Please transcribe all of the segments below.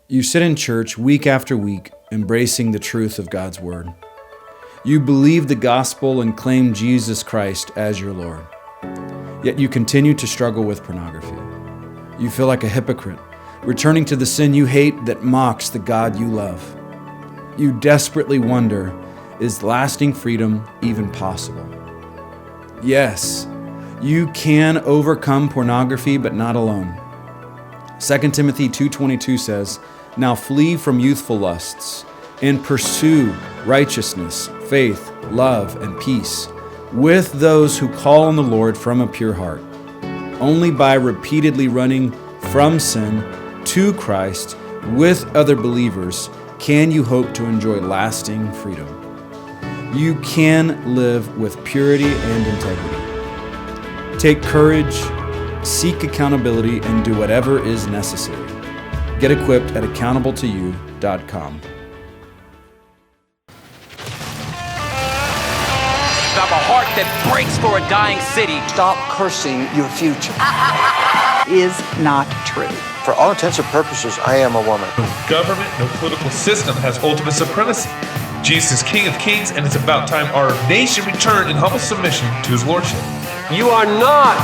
You sit in church week after week, embracing the truth of God's Word. You believe the gospel and claim Jesus Christ as your Lord. Yet you continue to struggle with pornography. You feel like a hypocrite, returning to the sin you hate that mocks the God you love. You desperately wonder, is lasting freedom even possible? Yes, you can overcome pornography, but not alone. 2 Timothy 2:22 says, "Now flee from youthful lusts and pursue righteousness, faith, love, and peace with those who call on the Lord from a pure heart." Only by repeatedly running from sin to Christ with other believers can you hope to enjoy lasting freedom. You can live with purity and integrity. Take courage, seek accountability, and do whatever is necessary. Get equipped at accountable2you.com. I have a heart that breaks for a dying city. Stop cursing your future. Is not true. For all intents and purposes, I am a woman. No government, no political system has ultimate supremacy. Jesus is King of Kings, and it's about time our nation returned in humble submission to his lordship. You are not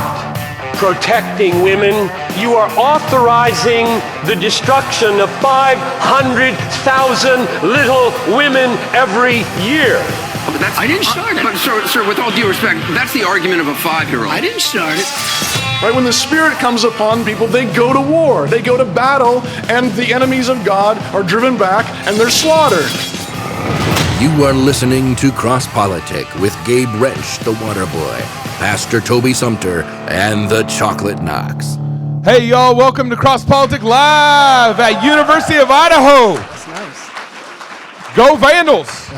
protecting women. You are authorizing the destruction of 500,000 little women every year. But I didn't start it. But sir, with all due respect, that's the argument of a 5-year-old. I didn't start it. Right, when the Spirit comes upon people, they go to war, they go to battle, and the enemies of God are driven back and they're slaughtered. You are listening to CrossPolitic with Gabe Wrench, the Water Boy, Pastor Toby Sumter, and the Chocolate Knox. Hey, y'all, welcome to CrossPolitic Live at University of Idaho. That's nice. Go Vandals.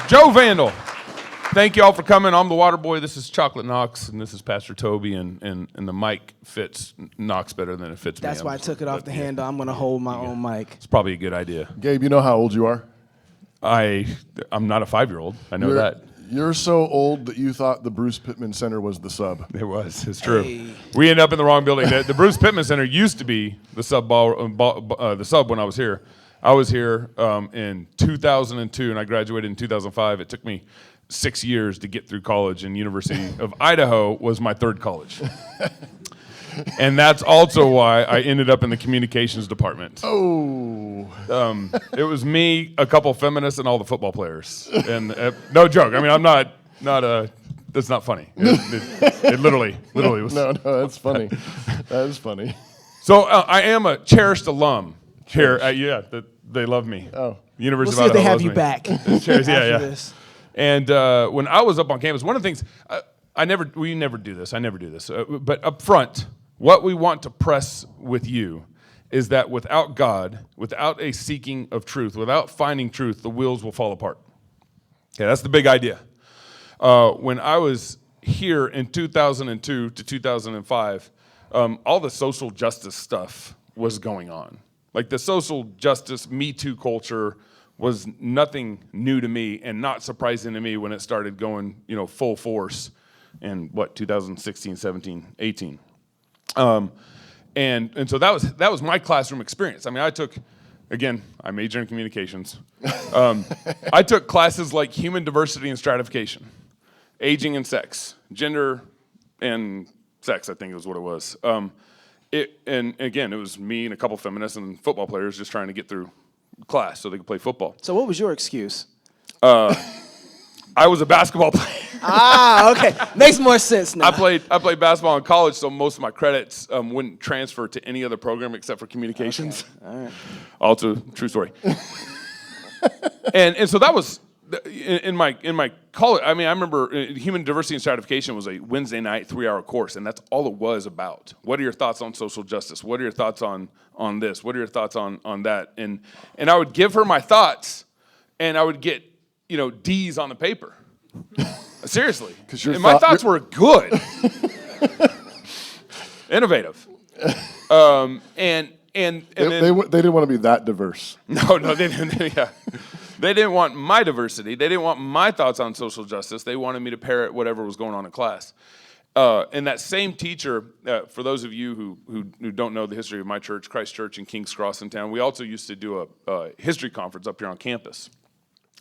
Joe Vandal. Thank you all for coming. I'm the Water Boy. This is Chocolate Knox, and this is Pastor Toby, and the mic fits Knox better than it fits me. That's why I took it off the handle. I'm going to hold my own mic. It's probably a good idea. Gabe, you know how old you are? I'm not a 5-year-old. I know that. You're so old that you thought the Bruce Pittman Center was the Sub. It was. It's true. Hey. We ended up in the wrong building. The Bruce Pittman Center used to be the Sub the Sub when I was here. I was here in 2002, and I graduated in 2005. It took me 6 years to get through college, and University of Idaho was my third college. And that's also why I ended up in the communications department. Oh. It was me, a couple feminists, and all the football players. And no joke. I mean, I'm not that's not funny. It literally was. No, that's funny. That is funny. So I am a cherished alum here. They love me. Oh. University of Idaho. We'll see if they have you back. This. And when I was up on campus, one of the things we never do this. I never do this. But up front, what we want to press with you is that without God, without a seeking of truth, without finding truth, the wheels will fall apart. Okay, that's the big idea. When I was here in 2002 to 2005, all the social justice stuff was going on. Like the social justice Me Too culture was nothing new to me and not surprising to me when it started going, full force in 2016, 17, 18. And so that was my classroom experience. I mean, I major in communications. I took classes like human diversity and stratification, aging and sex, gender and sex, I think is what it was. And again, it was me and a couple feminists and football players just trying to get through class so they could play football. So what was your excuse? I was a basketball player. Okay. Makes more sense now. I played basketball in college, so most of my credits wouldn't transfer to any other program except for communications. Okay. All right. Also, true story. and so that was in my college. I mean, I remember human diversity and stratification was a Wednesday night 3-hour course, and that's all it was about. What are your thoughts on social justice? What are your thoughts on this? What are your thoughts on that? And I would give her my thoughts, and I would get D's on the paper. Seriously, and my thoughts were good, innovative, and then they didn't want to be that diverse. No, they didn't. Yeah, they didn't want my diversity. They didn't want my thoughts on social justice. They wanted me to parrot whatever was going on in class, And that same teacher, for those of you who don't know the history of my church, Christ Church in Kings Cross in town, we also used to do a history conference up here on campus.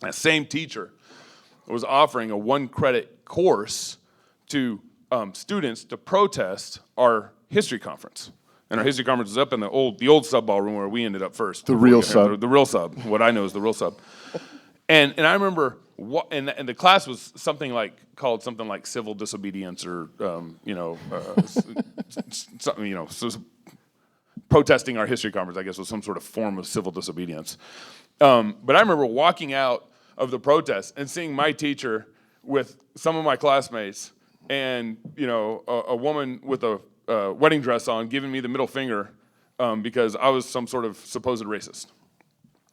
That same teacher was offering a 1-credit course to students to protest our history conference. And our history conference was up in the old sub ballroom where we ended up first. The real sub. The real sub. What I know is the real sub. And I remember, and the class was called something like civil disobedience, or so protesting our history conference, I guess, was some sort of form of civil disobedience. But I remember walking out of the protest and seeing my teacher with some of my classmates, and a woman with a wedding dress on giving me the middle finger because I was some sort of supposed racist.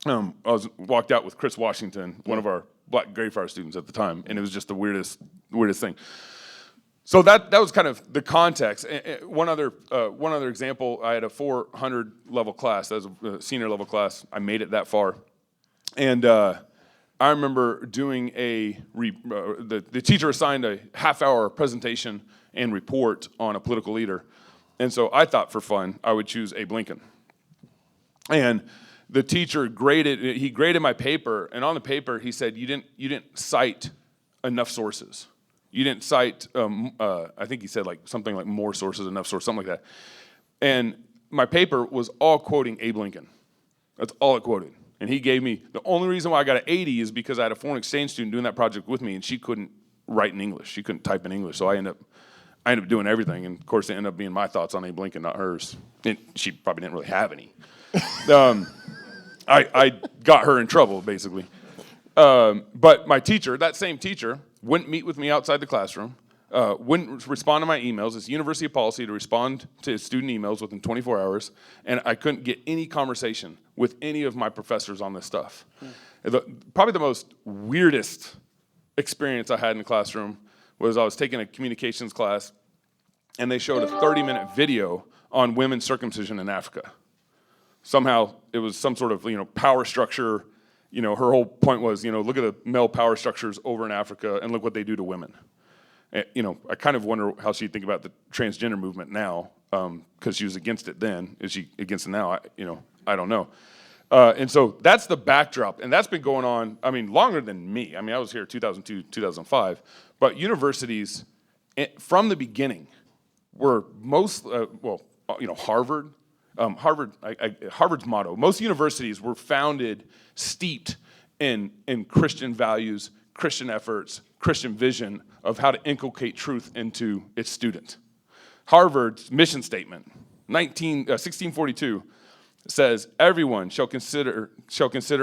I walked out with Chris Washington, one of our Black Greyfriar students at the time, and it was just the weirdest thing. So that was kind of the context. One other example, I had a 400 level class. That was a senior level class. I made it that far, and I remember doing the teacher assigned a half-hour presentation and report on a political leader, and so I thought for fun I would choose Abe Lincoln, and the teacher graded my paper, and on the paper he said, you didn't cite enough sources. You didn't cite, I think he said something like more sources, enough sources, something like that. And my paper was all quoting Abe Lincoln. That's all it quoted. And he gave me, the only reason why I got an 80 is because I had a foreign exchange student doing that project with me, and she couldn't write in English. She couldn't type in English, so I ended up doing everything. And of course, it ended up being my thoughts on Abe Lincoln, not hers. And she probably didn't really have any. I got her in trouble, basically. But my teacher, that same teacher, wouldn't meet with me outside the classroom, wouldn't respond to my emails. It's university policy to respond to student emails within 24 hours, and I couldn't get any conversation with any of my professors on this stuff. Probably the most weirdest experience I had in the classroom was I was taking a communications class, and they showed a 30-minute video on women's circumcision in Africa. Somehow it was some sort of power structure. Her whole point was look at the male power structures over in Africa and look what they do to women. And, I kind of wonder how she'd think about the transgender movement now, because she was against it then. Is she against it now? I don't know. And so that's the backdrop, and that's been going on. Longer than me. I was here 2002, 2005, but universities from the beginning were Harvard. Harvard's motto, most universities were founded steeped in Christian values, Christian efforts, Christian vision of how to inculcate truth into its student. Harvard's mission statement, 1642, says, everyone shall consider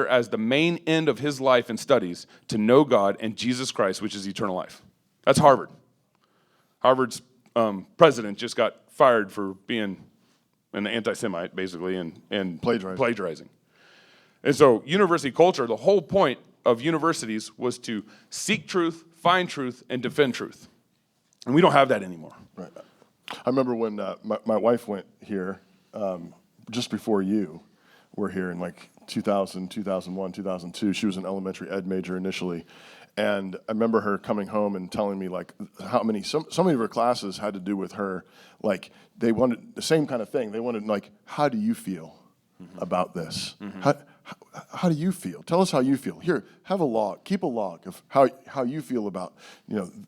as the main end of his life and studies to know God and Jesus Christ, which is eternal life. That's Harvard. Harvard's president just got fired for being an anti-Semite, basically, and plagiarizing. And so university culture, the whole point of universities was to seek truth, find truth, and defend truth. And we don't have that anymore. Right. I remember when my wife went here just before you were here in 2000, 2001, 2002. She was an elementary ed major initially. And I remember her coming home and telling me how many, so many of her classes had to do with her, they wanted the same kind of thing. They wanted how do you feel about this? Mm-hmm. How do you feel? Tell us how you feel. Here, have a log, keep a log of how you feel about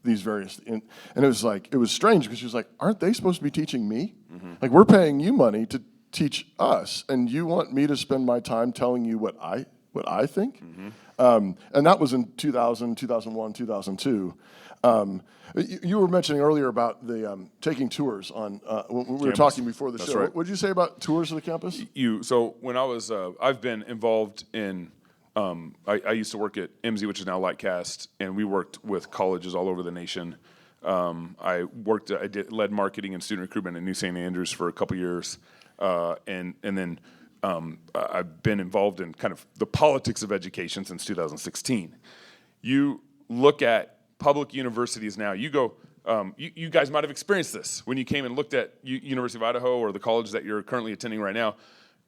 these various, and it was strange because she was like, aren't they supposed to be teaching me? Mm-hmm. We're paying you money to teach us, and you want me to spend my time telling you what I think? Mm-hmm. And that was in 2000, 2001, 2002. You were mentioning earlier about the taking tours on when we were talking before the show. Right. What did you say about tours of the campus? So when I was, I've been involved in, I used to work at MZ, which is now Lightcast, and we worked with colleges all over the nation. I led marketing and student recruitment at New St. Andrews for a couple years, and then I've been involved in kind of the politics of education since 2016. You look at public universities now, you go, you guys might have experienced this when you came and looked at University of Idaho or the college that you're currently attending right now,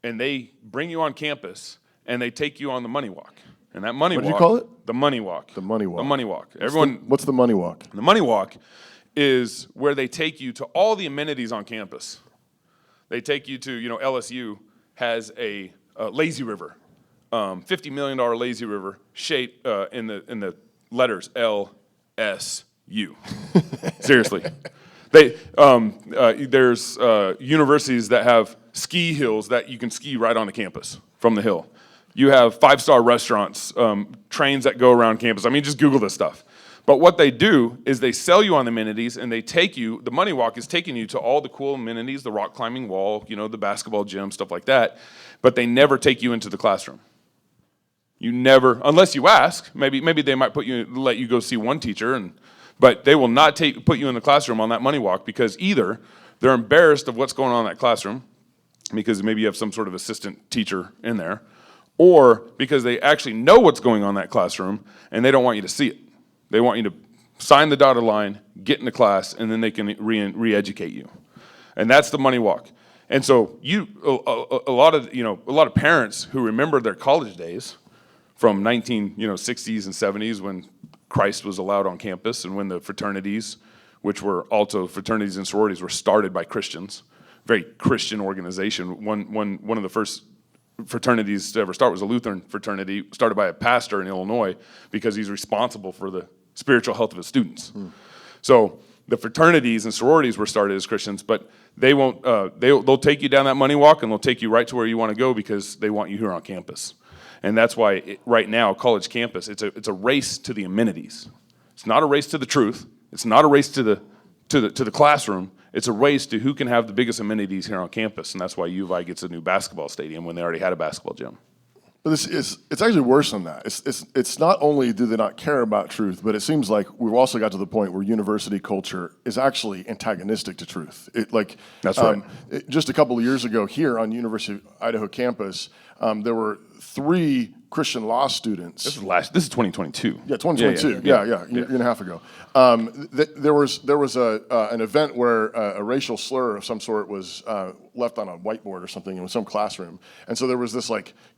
and they bring you on campus and they take you on the money walk. And that money walk. What do you call it? The money walk. The money walk. The money walk. What's the money walk? The money walk is where they take you to all the amenities on campus. They take you to, LSU has a lazy river, $50 million lazy river, shaped in the letters LSU. Seriously. There's universities that have ski hills that you can ski right on the campus from the hill. You have 5-star restaurants, trains that go around campus. I mean, just Google this stuff. But what they do is they sell you on the amenities, and they take you, the money walk is taking you to all the cool amenities, the rock climbing wall, the basketball gym, stuff like that. But they never take you into the classroom. You never, unless you ask, maybe they might let you go see one teacher, but they will not put you in the classroom on that money walk, because either they're embarrassed of what's going on in that classroom, because maybe you have some sort of assistant teacher in there, or because they actually know what's going on in that classroom and they don't want you to see it. They want you to sign the dotted line, get into class, and then they can re-educate you. And that's the money walk. And so a lot of parents who remember their college days from 60s and 70s when Christ was allowed on campus, and when the fraternities, which were also fraternities and sororities, were started by Christians, very Christian organization. One of the first fraternities to ever start was a Lutheran fraternity, started by a pastor in Illinois, because he's responsible for the spiritual health of his students. So the fraternities and sororities were started as Christians, but they won't. They'll take you down that money walk, and they'll take you right to where you want to go, because they want you here on campus. And that's why right now, college campus, it's a race to the amenities. It's not a race to the truth. It's not a race to the classroom. It's a race to who can have the biggest amenities here on campus, and that's why U of I gets a new basketball stadium when they already had a basketball gym. But it's actually worse than that. It's not only do they not care about truth, but it seems like we've also got to the point where university culture is actually antagonistic to truth. That's right. Just a couple of years ago here on University of Idaho campus, there were 3 Christian law students. This is 2022. Yeah, 2022. Yeah, a year and a half ago. There was an event where a racial slur of some sort was left on a whiteboard or something in some classroom, and so there was this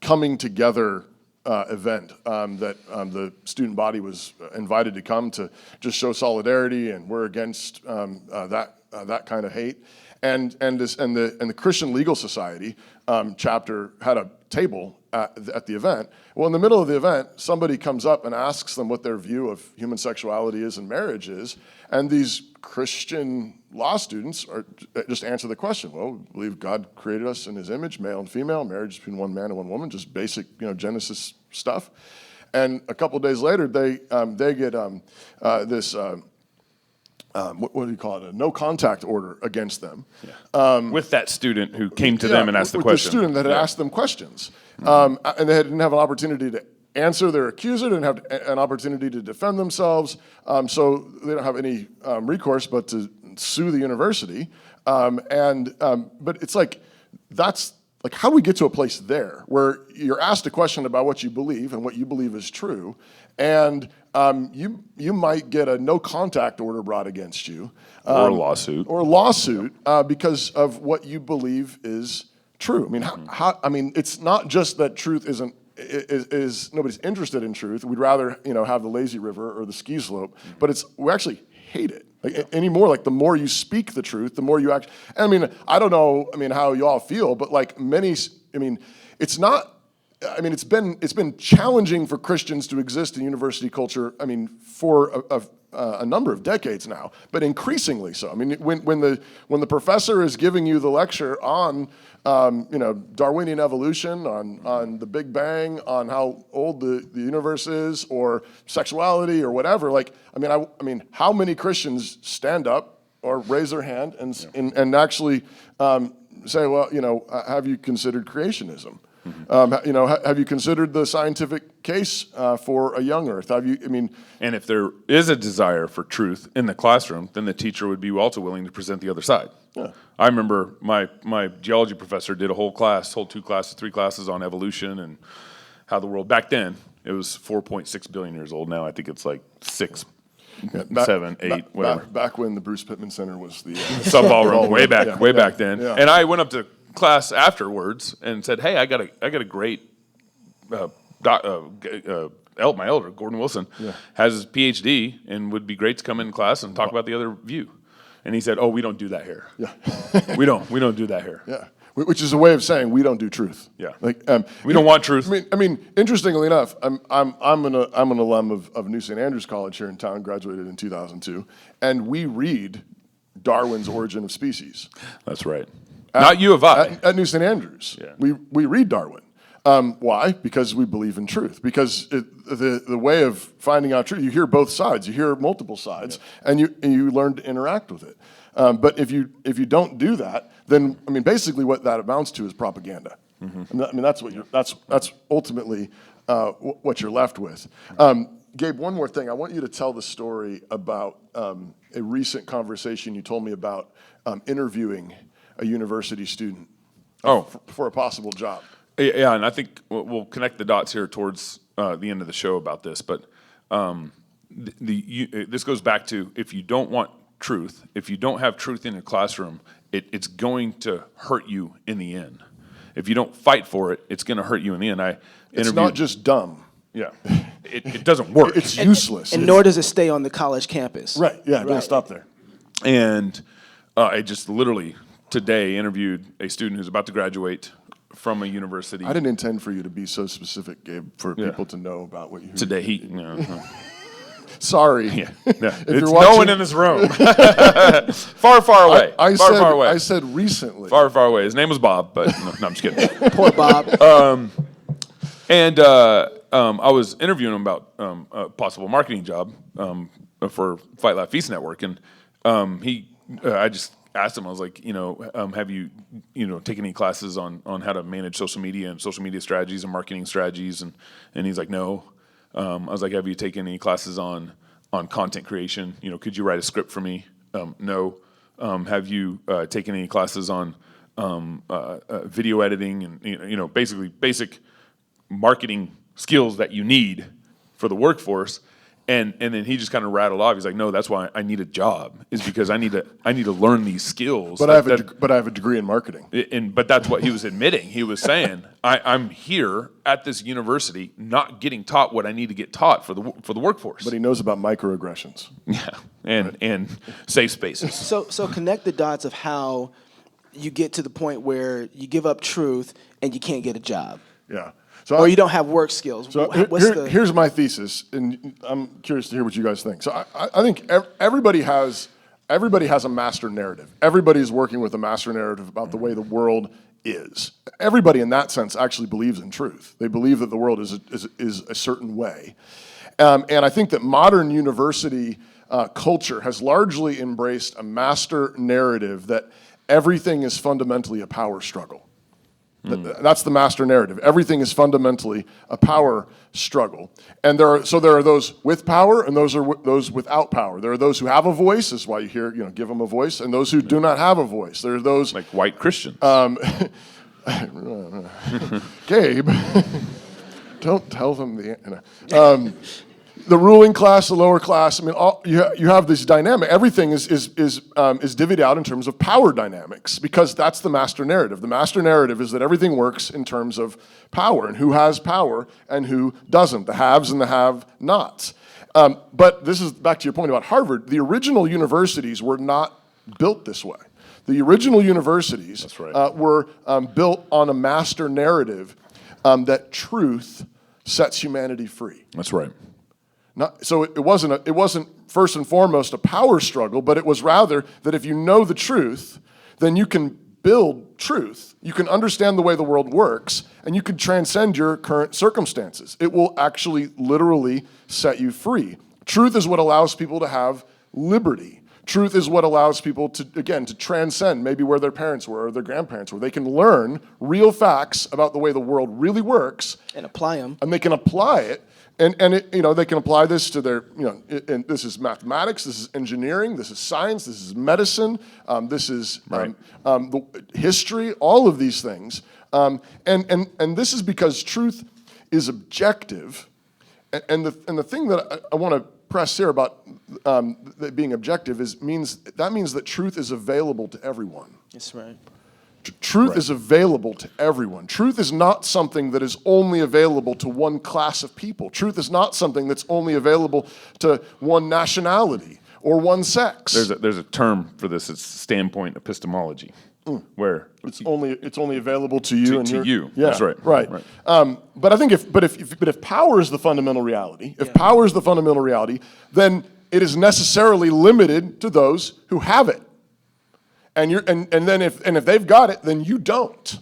coming together event that the student body was invited to come to just show solidarity, and we're against that kind of hate. And the Christian Legal Society chapter had a table at the event. Well, in the middle of the event, somebody comes up and asks them what their view of human sexuality is and marriage is, and these Christian law students just answer the question. Well, we believe God created us in His image, male and female, marriage between one man and one woman, just basic, Genesis stuff. And a couple of days later, they get this. What do you call it? A no contact order against them. Yeah. With that student who came to them and asked the question. With the student that had asked them questions. And they didn't have an opportunity to answer their accuser, didn't have an opportunity to defend themselves, so they don't have any recourse but to sue the university. But it's that's how do we get to a place there where you're asked a question about what you believe and what you believe is true, and you might get a no contact order brought against you, or a lawsuit, because of what you believe is true. I mean, I mean, it's not just that truth is nobody's interested in truth. We'd rather have the lazy river or the ski slope, but we actually hate it. Anymore, the more you speak the truth, the more you act. I mean, I don't know. I mean, how you all feel, but it's not. I mean, it's been challenging for Christians to exist in university culture. I mean, for a number of decades now, but increasingly so. I mean, when the professor is giving you the lecture on Darwinian evolution, on the Big Bang, on how old the universe is, or sexuality, or whatever. I mean, how many Christians stand up or raise their hand and actually say, well, have you considered creationism? Have you considered the scientific case for a young Earth? And if there is a desire for truth in the classroom, then the teacher would be also willing to present the other side. Yeah. I remember my geology professor did a whole 3 classes on evolution and how the world, back then, it was 4.6 billion years old. Now I think it's 6, 7, 8, whatever. Back when the Bruce Pittman Center was the sub-ballroom, way back then. Yeah. And I went up to class afterwards and said, "Hey, I got a great my elder, Gordon Wilson, has his PhD and would be great to come in class and talk about the other view. And he said, "Oh, we don't do that here. Yeah. we don't do that here. Yeah, which is a way of saying we don't do truth. Yeah, like we don't want truth. I mean, interestingly enough, I'm an alum of New St. Andrews College here in town. Graduated in 2002, and we read Darwin's Origin of Species. That's right. Not U of I. At New St. Andrews. Yeah. We read Darwin. Why? Because we believe in truth. Because the way of finding out truth, you hear both sides. You hear multiple sides, and you learn to interact with it. But if you don't do that, then I mean, basically what that amounts to is propaganda. Mm-hmm. I mean, that's ultimately what you're left with. Gabe, one more thing. I want you to tell the story about a recent conversation you told me about interviewing a university student for a possible job. Yeah, and I think we'll connect the dots here towards the end of the show about this. But this goes back to, if you don't want truth, if you don't have truth in your classroom, it's going to hurt you in the end. If you don't fight for it, it's going to hurt you in the end. It's not just dumb. Yeah, it doesn't work. It's useless. And nor does it stay on the college campus. Right, yeah, it doesn't stop there. And I just literally today interviewed a student who's about to graduate from a university. I didn't intend for you to be so specific, Gabe, for people to know about what you today. Sorry. Yeah. It's no one in this room. far, far away. Far away. I said recently. Far, far away. His name was Bob, but no, I'm just kidding. Poor Bob. I was interviewing him about a possible marketing job for Fight Laugh Feast Network, and I just asked him, I was like, have you taken any classes on how to manage social media and social media strategies and marketing strategies? And he's like, no. I was like, have you taken any classes on content creation? Could you write a script for me? No. Have you taken any classes on video editing and basically basic marketing skills that you need for the workforce? And then he just kind of rattled off. He's like, no, that's why I need a job, is because I need to learn these skills. But I have a degree in marketing. But that's what he was admitting. He was saying, I'm here at this university not getting taught what I need to get taught for the workforce. But he knows about microaggressions. Yeah, and safe spaces. So connect the dots of how you get to the point where you give up truth and you can't get a job. Yeah. Or you don't have work skills. So here's my thesis, and I'm curious to hear what you guys think. So I think everybody has a master narrative. Everybody's working with a master narrative about the way the world is. Everybody in that sense actually believes in truth. They believe that the world is a certain way. And I think that modern university culture has largely embraced a master narrative that everything is fundamentally a power struggle. That's the master narrative. Everything is fundamentally a power struggle. And there are those with power and those without power. There are those who have a voice, is why you hear, give them a voice, and those who do not have a voice. There are those like white Christians. Gabe, don't tell them the ruling class, the lower class. I mean, you have this dynamic. Everything is divvied out in terms of power dynamics, because that's the master narrative. The master narrative is that everything works in terms of power and who has power and who doesn't, the haves and the have-nots. But this is back to your point about Harvard. The original universities were not built this way. The original universities were built on a master narrative that truth sets humanity free. That's right. So it wasn't first and foremost a power struggle, but it was rather that if you know the truth, then you can build truth. You can understand the way the world works, and you can transcend your current circumstances. It will actually literally set you free. Truth is what allows people to have liberty. Truth is what allows people to transcend maybe where their parents were or their grandparents were. They can learn real facts about the way the world really works. And apply them. And they can apply it. And they can apply this to their, and this is mathematics, this is engineering, this is science, this is medicine, this is the history, all of these things. And this is because truth is objective. And the thing that I want to press here about being objective means that truth is available to everyone. That's right. Truth is available to everyone. Truth is not something that is only available to one class of people. Truth is not something that's only available to one nationality or one sex. There's a term for this. It's standpoint epistemology, where it's only available to you to you. Yeah, that's right. Right. But I think if power is the fundamental reality, then it is necessarily limited to those who have it. And then if they've got it, then you don't,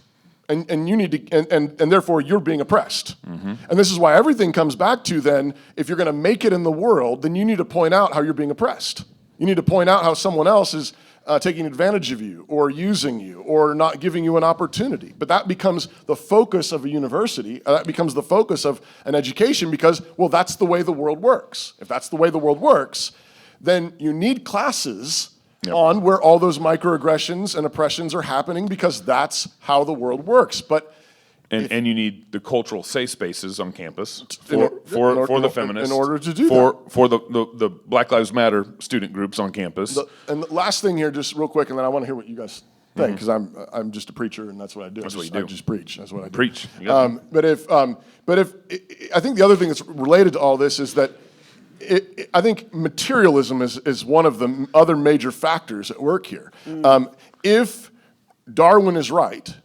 and you need to, and therefore you're being oppressed. And this is why everything comes back to then, if you're going to make it in the world, then you need to point out how you're being oppressed. You need to point out how someone else is taking advantage of you, or using you, or not giving you an opportunity. But that becomes the focus of a university. That becomes the focus of an education because, well, that's the way the world works. If that's the way the world works, then you need classes on where all those microaggressions and oppressions are happening because that's how the world works. But and you need the cultural safe spaces on campus for the feminists, in order to do for the Black Lives Matter student groups on campus. And the last thing here, just real quick, and then I want to hear what you guys think, because I'm just a preacher and that's what I do. That's what you do. I just preach. That's what I do. Preach. But if I think the other thing that's related to all this is that I think materialism is one of the other major factors at work here. If Darwin is right,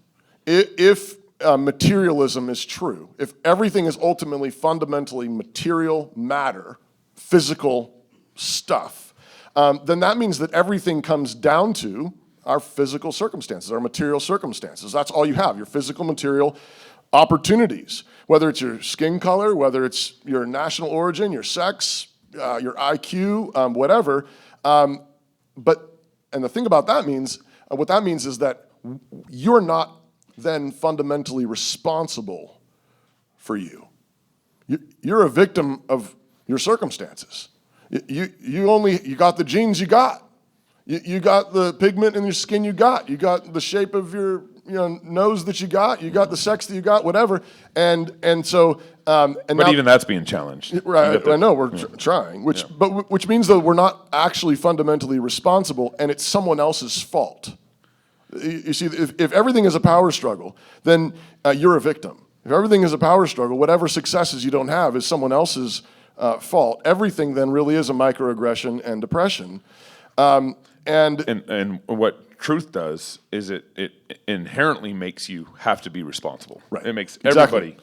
if materialism is true, if everything is ultimately fundamentally material matter, physical stuff, then that means that everything comes down to our physical circumstances, our material circumstances. That's all you have, your physical material opportunities, whether it's your skin color, whether it's your national origin, your sex, your IQ, whatever. And the thing about that means, what that means is that you're not then fundamentally responsible for you. You're a victim of your circumstances. You got the genes you got. You got the pigment in your skin you got the shape of your nose that you got the sex that you got, whatever. But even that's being challenged. Right, I know, we're trying, which means though we're not actually fundamentally responsible and it's someone else's fault. You see, if everything is a power struggle, then you're a victim. If everything is a power struggle, whatever successes you don't have is someone else's fault. Everything then really is a microaggression and depression. And what truth does is it inherently makes you have to be responsible. Right. It makes everybody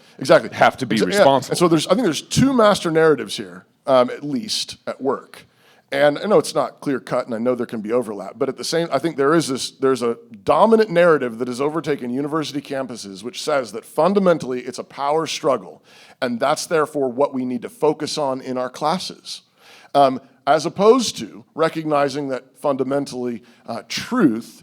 have to be responsible. And so I think there's two master narratives here, at least at work. And I know it's not clear cut, and I know there can be overlap, but at the same, I think there's a dominant narrative that has overtaken university campuses, which says that fundamentally it's a power struggle, and that's therefore what we need to focus on in our classes. As opposed to recognizing that fundamentally truth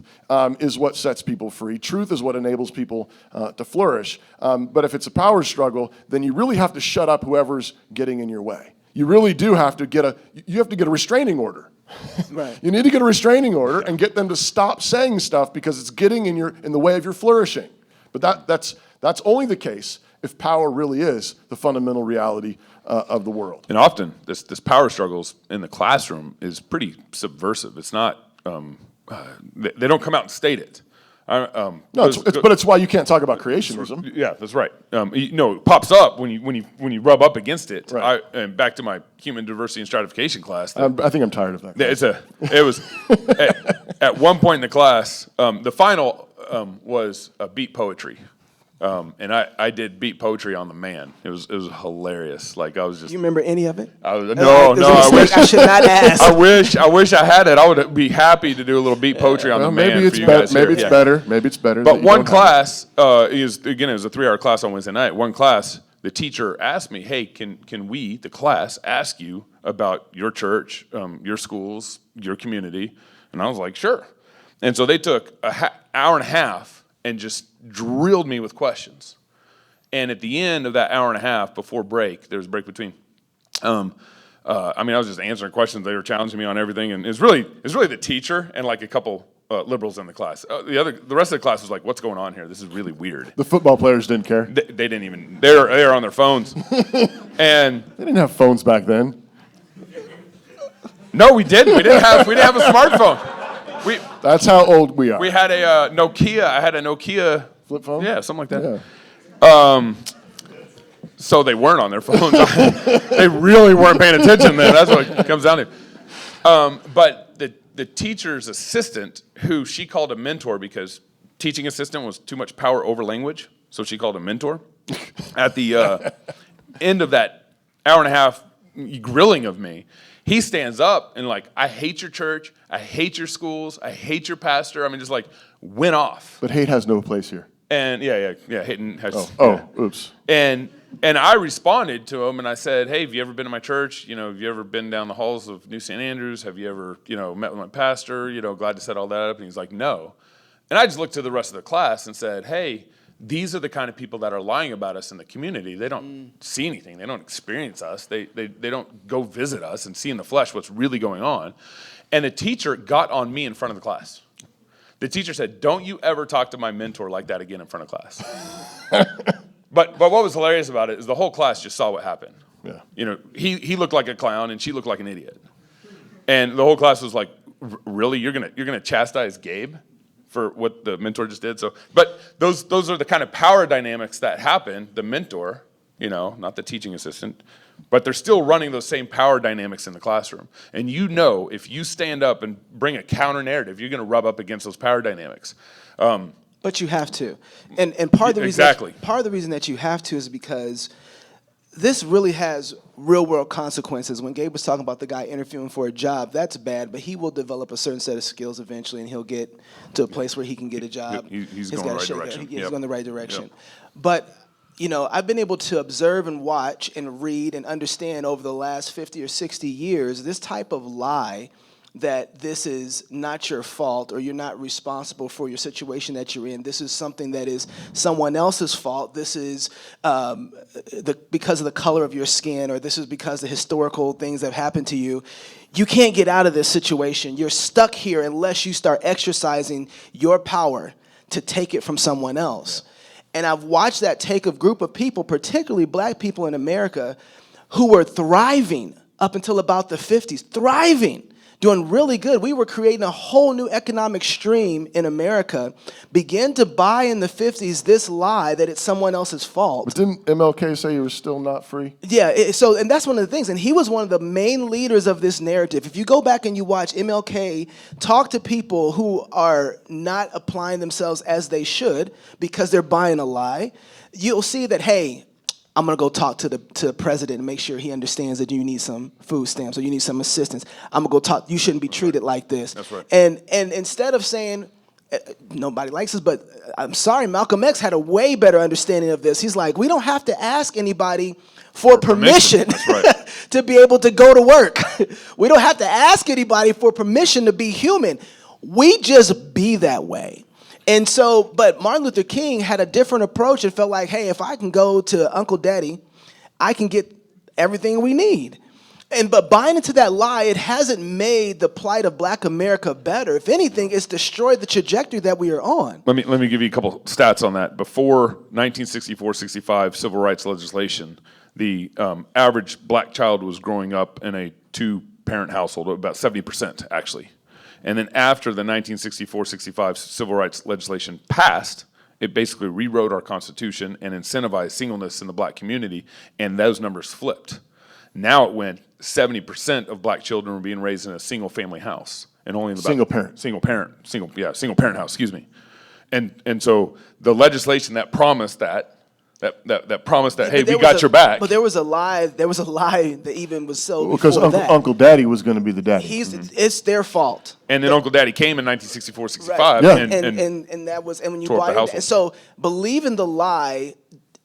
is what sets people free. Truth is what enables people to flourish. But if it's a power struggle, then you really have to shut up whoever's getting in your way. You really do have to get a restraining order. Right. You need to get a restraining order and get them to stop saying stuff because it's getting in the way of your flourishing. But that's only the case if power really is the fundamental reality of the world. And often, this power struggles in the classroom is pretty subversive. It's not, they don't come out and state it. No, but it's why you can't talk about creationism. Yeah, that's right. It pops up when you rub up against it. Right. And back to my human diversity and stratification class. I think I'm tired of that. It was at one point in the class. The final was a beat poetry. And I did beat poetry on the man. It was hilarious. Like I was just. You remember any of it? No. I wish I should not ask. I wish I had it. I would be happy to do a little beat poetry on the man. Maybe it's better. Maybe it's better. But one class it was a 3-hour class on Wednesday night. One class, the teacher asked me, "Hey, can we, the class, ask you about your church, your schools, your community?" And I was like, "Sure." And so they took an hour and a half and just drilled me with questions. And at the end of that hour and a half, before break, there was a break between, I was just answering questions. They were challenging me on everything. And it was really the teacher and like a couple liberals in the class. The rest of the class was like, "What's going on here? This is really weird." The football players didn't care. They didn't even, they were on their phones. And they didn't have phones back then. No, we didn't. We didn't have a smartphone. That's how old we are. We had a Nokia. I had a Nokia flip phone. Yeah, something like that. Yeah. So they weren't on their phones. They really weren't paying attention then. That's what it comes down to. But the teacher's assistant, who she called a mentor because teaching assistant was too much power over language, so she called a mentor. At the end of that hour and a half grilling of me, he stands up and like, I hate your church, I hate your schools, I hate your pastor. I mean, just like went off. But hate has no place here. And yeah, hating has. Oops. And I responded to him and I said, hey, have you ever been to my church? Have you ever been down the halls of New St. Andrews? Have you ever, met with my pastor? Glad to set all that up. And he's like, no. And I just looked to the rest of the class and said, hey, these are the kind of people that are lying about us in the community. They don't see anything. They don't experience us. They don't go visit us and see in the flesh what's really going on. And the teacher got on me in front of the class. The teacher said, don't you ever talk to my mentor like that again in front of class. But what was hilarious about it is the whole class just saw what happened. Yeah. He looked like a clown and she looked like an idiot. And the whole class was like, really? You're gonna chastise Gabe for what the mentor just did? So, but those are the kind of power dynamics that happen. The mentor, not the teaching assistant, but they're still running those same power dynamics in the classroom. And if you stand up and bring a counter narrative, you're going to rub up against those power dynamics. But you have to, and part of the reason part of the reason that you have to is because this really has real world consequences. When Gabe was talking about the guy interviewing for a job, that's bad, but he will develop a certain set of skills eventually, and he'll get to a place where he can get a job. He's going the right direction. He's going the right direction. But I've been able to observe and watch and read and understand over the last 50 or 60 years this type of lie that this is not your fault or you're not responsible for your situation that you're in. This is something that is someone else's fault. This is because of the color of your skin, or this is because of the historical things that have happened to you. You can't get out of this situation. You're stuck here unless you start exercising your power to take it from someone else. And I've watched that take a group of people, particularly black people in America, who were thriving up until about the 50s, thriving, doing really good. We were creating a whole new economic stream in America, began to buy in the 50s this lie that it's someone else's fault. But didn't MLK say he was still not free? Yeah, and that's one of the things. And he was one of the main leaders of this narrative. If you go back and you watch MLK talk to people who are not applying themselves as they should because they're buying a lie, you'll see that, hey, I'm going to go talk to the president and make sure he understands that you need some food stamps or you need some assistance. I'm going to go talk. You shouldn't be treated like this. That's right. And instead of saying, nobody likes this, but I'm sorry, Malcolm X had a way better understanding of this. He's like, we don't have to ask anybody for permission That's right. to be able to go to work. We don't have to ask anybody for permission to be human. We just be that way. And so, but Martin Luther King had a different approach and felt like, hey, if I can go to Uncle Daddy, I can get everything we need. But buying into that lie, it hasn't made the plight of black America better. If anything, it's destroyed the trajectory that we are on. Let me give you a couple stats on that. Before 1964-65 civil rights legislation, the average black child was growing up in a two-parent household, about 70% actually. And then after the 1964-65 civil rights legislation passed, it basically rewrote our Constitution and incentivized singleness in the black community, and those numbers flipped. Now it went 70% of black children were being raised in a single-family house, and only in the single parent house. Excuse me. And so the legislation that promised that hey, we got your back. But there was a lie that even was so because Uncle Daddy was going to be the daddy. It's their fault. And then Uncle Daddy came in 1964-65. Right. Yeah. And that was, and when you buy it, and so believe in the lie.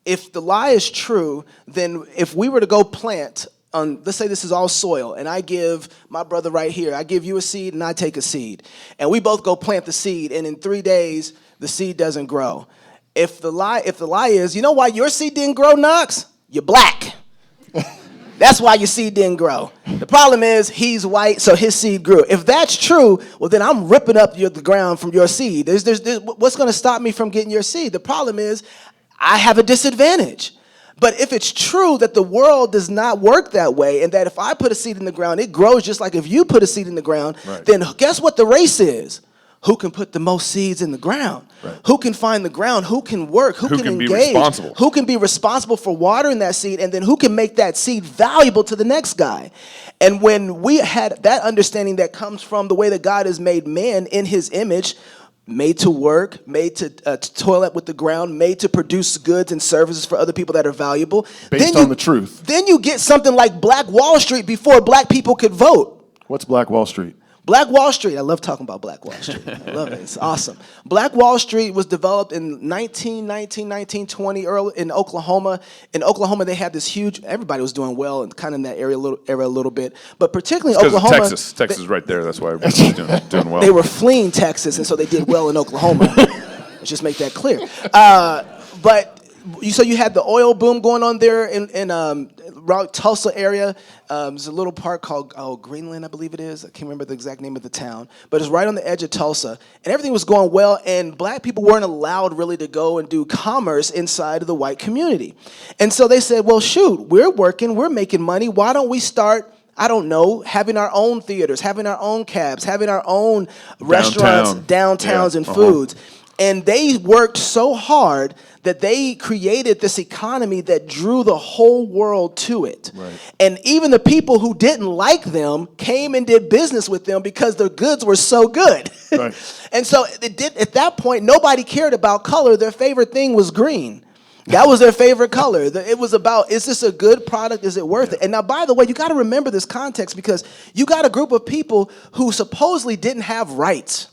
If the lie is true, then if we were to go plant on, let's say this is all soil, and I give my brother right here, I give you a seed and I take a seed, and we both go plant the seed, and in 3 days the seed doesn't grow. If the lie is, you know why your seed didn't grow, Knox? You're black. That's why your seed didn't grow. The problem is he's white, so his seed grew. If that's true, well then I'm ripping up the ground from your seed. There's what's going to stop me from getting your seed? The problem is I have a disadvantage. But if it's true that the world does not work that way, and that if I put a seed in the ground, it grows just like if you put a seed in the ground, then guess what the race is? Who can put the most seeds in the ground? Who can find the ground? Who can work? Who can engage? Be responsible? Who can be responsible for watering that seed? And then who can make that seed valuable to the next guy? And when we had that understanding that comes from the way that God has made man in his image, made to work, made to toil with the ground, made to produce goods and services for other people that are valuable. Based on the truth. Then you get something like Black Wall Street before black people could vote. What's Black Wall Street? Black Wall Street, I love talking about Black Wall Street. I love it, it's awesome. Black Wall Street was developed in 1920, early in Oklahoma. In Oklahoma, they had this huge, everybody was doing well and kind of in that area a little bit. But particularly in Oklahoma. Texas is right there, that's why everybody was doing well. They were fleeing Texas, and so they did well in Oklahoma. Let's just make that clear. So you had the oil boom going on there in Tulsa area. There's a little park called Greenland, I believe it is. I can't remember the exact name of the town, but it's right on the edge of Tulsa, and everything was going well. And black people weren't allowed really to go and do commerce inside of the white community, and so they said, "Well, shoot, we're working, we're making money. Why don't we start?" I don't know, having our own theaters, having our own cabs, having our own restaurants, downtowns, and foods. And they worked so hard that they created this economy that drew the whole world to it. And even the people who didn't like them came and did business with them because their goods were so good. And so at that point, nobody cared about color. Their favorite thing was green. That was their favorite color. It was about, is this a good product? Is it worth it? And now, by the way, you got to remember this context, because you got a group of people who supposedly didn't have rights,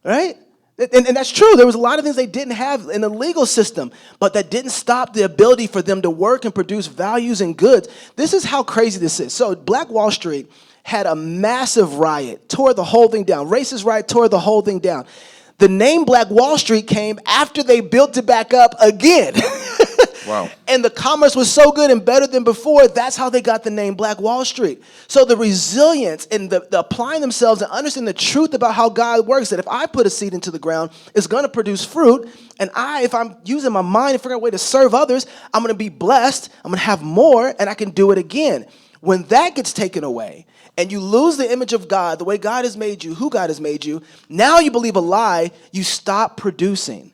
right? And that's true. There was a lot of things they didn't have in the legal system, but that didn't stop the ability for them to work and produce values and goods. This is how crazy this is. So Black Wall Street had a massive riot, tore the whole thing down. Racist riot, tore the whole thing down. The name Black Wall Street came after they built it back up again. Wow. And the commerce was so good and better than before, that's how they got the name Black Wall Street. So the resilience and the applying themselves and understanding the truth about how God works, that if I put a seed into the ground, it's going to produce fruit. And if I'm using my mind to figure out a way to serve others, I'm going to be blessed, I'm going to have more, and I can do it again. When that gets taken away, and you lose the image of God, the way God has made you, who God has made you, now you believe a lie, you stop producing.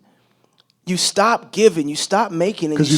You stop giving, you stop making, and because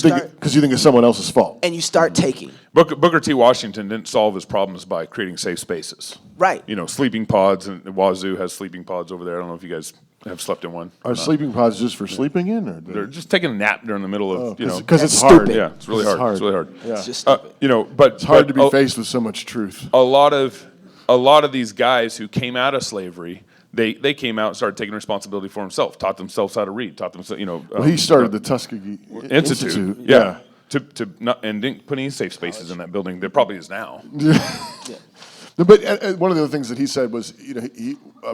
you think it's someone else's fault, and you start taking. Booker T. Washington didn't solve his problems by creating safe spaces. Right. You know, sleeping pods, and Wazoo has sleeping pods over there. I don't know if you guys have slept in one. Are sleeping pods just for sleeping in, or they're just taking a nap during the middle of because it's stupid. hard. Yeah, it's really hard. It's really hard. Yeah. It's just stupid. But it's hard to be faced with so much truth. A lot of these guys who came out of slavery, they came out and started taking responsibility for themselves, taught themselves how to read, taught themselves, well, he started the Tuskegee Institute. Yeah. And didn't put any safe spaces in that building. There probably is now. But one of the other things that he said was,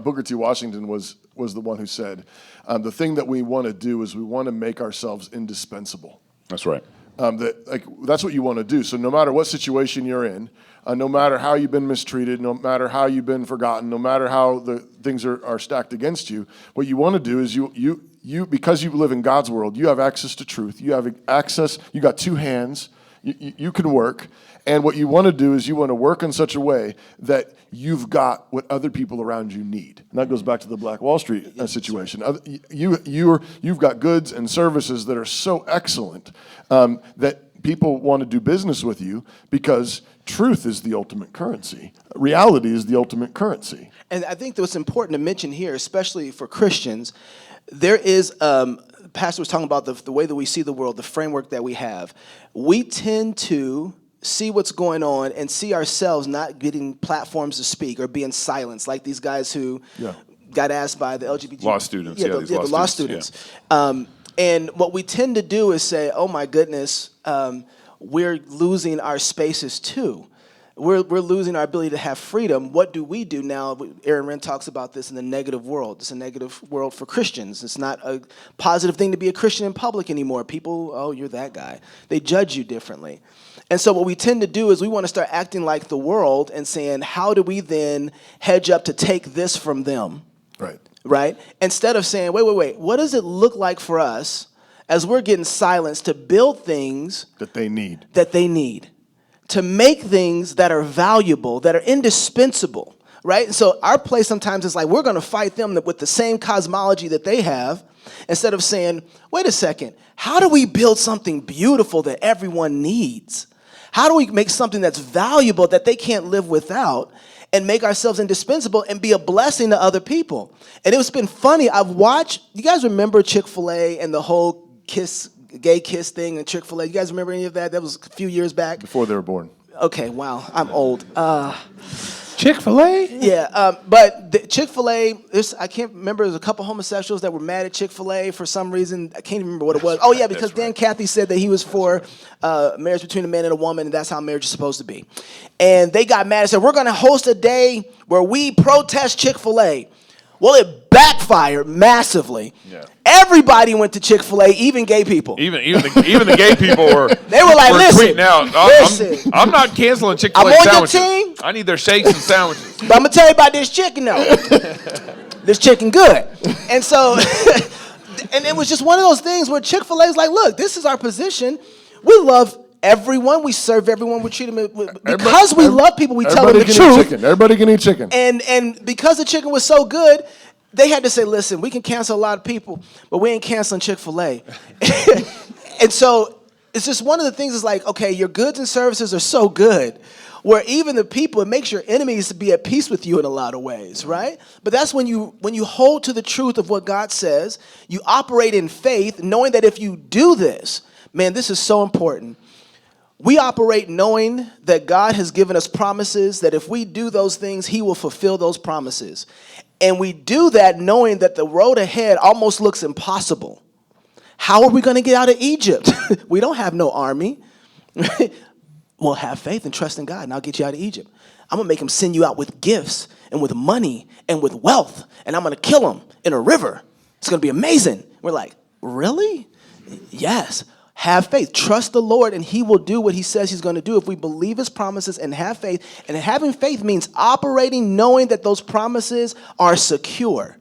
Booker T. Washington was the one who said, the thing that we want to do is we want to make ourselves indispensable. That's right. That's what you want to do. So no matter what situation you're in, no matter how you've been mistreated, no matter how you've been forgotten, no matter how the things are stacked against you, what you want to do is you because you live in God's world, you have access to truth. You have access. You got two hands. You can work. And what you want to do is you want to work in such a way that you've got what other people around you need. And that goes back to the Black Wall Street situation. You've got goods and services that are so excellent that people want to do business with you because truth is the ultimate currency. Reality is the ultimate currency. And I think that what's important to mention here, especially for Christians, there is, Pastor was talking about the way that we see the world, the framework that we have. We tend to see what's going on and see ourselves not getting platforms to speak or being silenced, like these guys who got asked by the LGBT law students. The law students. Yeah. And what we tend to do is say, "Oh my goodness, we're losing our spaces too. We're losing our ability to have freedom. What do we do now?" Aaron Wren talks about this in the negative world. It's a negative world for Christians. It's not a positive thing to be a Christian in public anymore. People, "Oh, you're that guy." They judge you differently. And so what we tend to do is we want to start acting like the world and saying, how do we then hedge up to take this from them? Right. Right? Instead of saying, wait, what does it look like for us as we're getting silenced to build things that they need. To make things that are valuable, that are indispensable, right? And so our place sometimes is like, we're going to fight them with the same cosmology that they have, instead of saying, wait a second, how do we build something beautiful that everyone needs? How do we make something that's valuable that they can't live without and make ourselves indispensable and be a blessing to other people? And it's been funny. I've watched, you guys remember Chick-fil-A and the whole gay kiss thing in Chick-fil-A? You guys remember any of that? That was a few years back. Before they were born. Okay, wow, I'm old. Chick-fil-A? Yeah, but Chick-fil-A, I can't remember, there's a couple homosexuals that were mad at Chick-fil-A for some reason. I can't even remember what it was. Oh yeah, because Dan Cathy said that he was for marriage between a man and a woman, and that's how marriage is supposed to be. And they got mad and said, we're gonna host a day where we protest Chick-fil-A. Well, it backfired massively. Yeah. Everybody went to Chick-fil-A, even gay people. Even the gay people were. They were like, listen, tweeting out. I'm not canceling Chick-fil-A I'm on sandwiches. your team. I need their shakes and sandwiches. But I'm gonna tell you about this chicken though. This chicken good. And so, and it was just one of those things where Chick-fil-A is like, look, this is our position. We love everyone. We serve everyone. We treat them because we love people. We tell them the truth. Everybody can eat chicken. And because the chicken was so good, they had to say, listen, we can cancel a lot of people, but we ain't canceling Chick-fil-A. And so it's just one of the things is like, okay, your goods and services are so good, where even the people, it makes your enemies to be at peace with you in a lot of ways, right? But that's when you hold to the truth of what God says, you operate in faith, knowing that if you do this, man, this is so important. We operate knowing that God has given us promises, that if we do those things, he will fulfill those promises. And we do that knowing that the road ahead almost looks impossible. How are we going to get out of Egypt? We don't have no army. Well, have faith and trust in God, and I'll get you out of Egypt. I'm going to make him send you out with gifts and with money and with wealth, and I'm going to kill him in a river. It's going to be amazing. We're like, really? Yes. Have faith. Trust the Lord, and he will do what he says he's going to do if we believe his promises and have faith. And having faith means operating knowing that those promises are secure.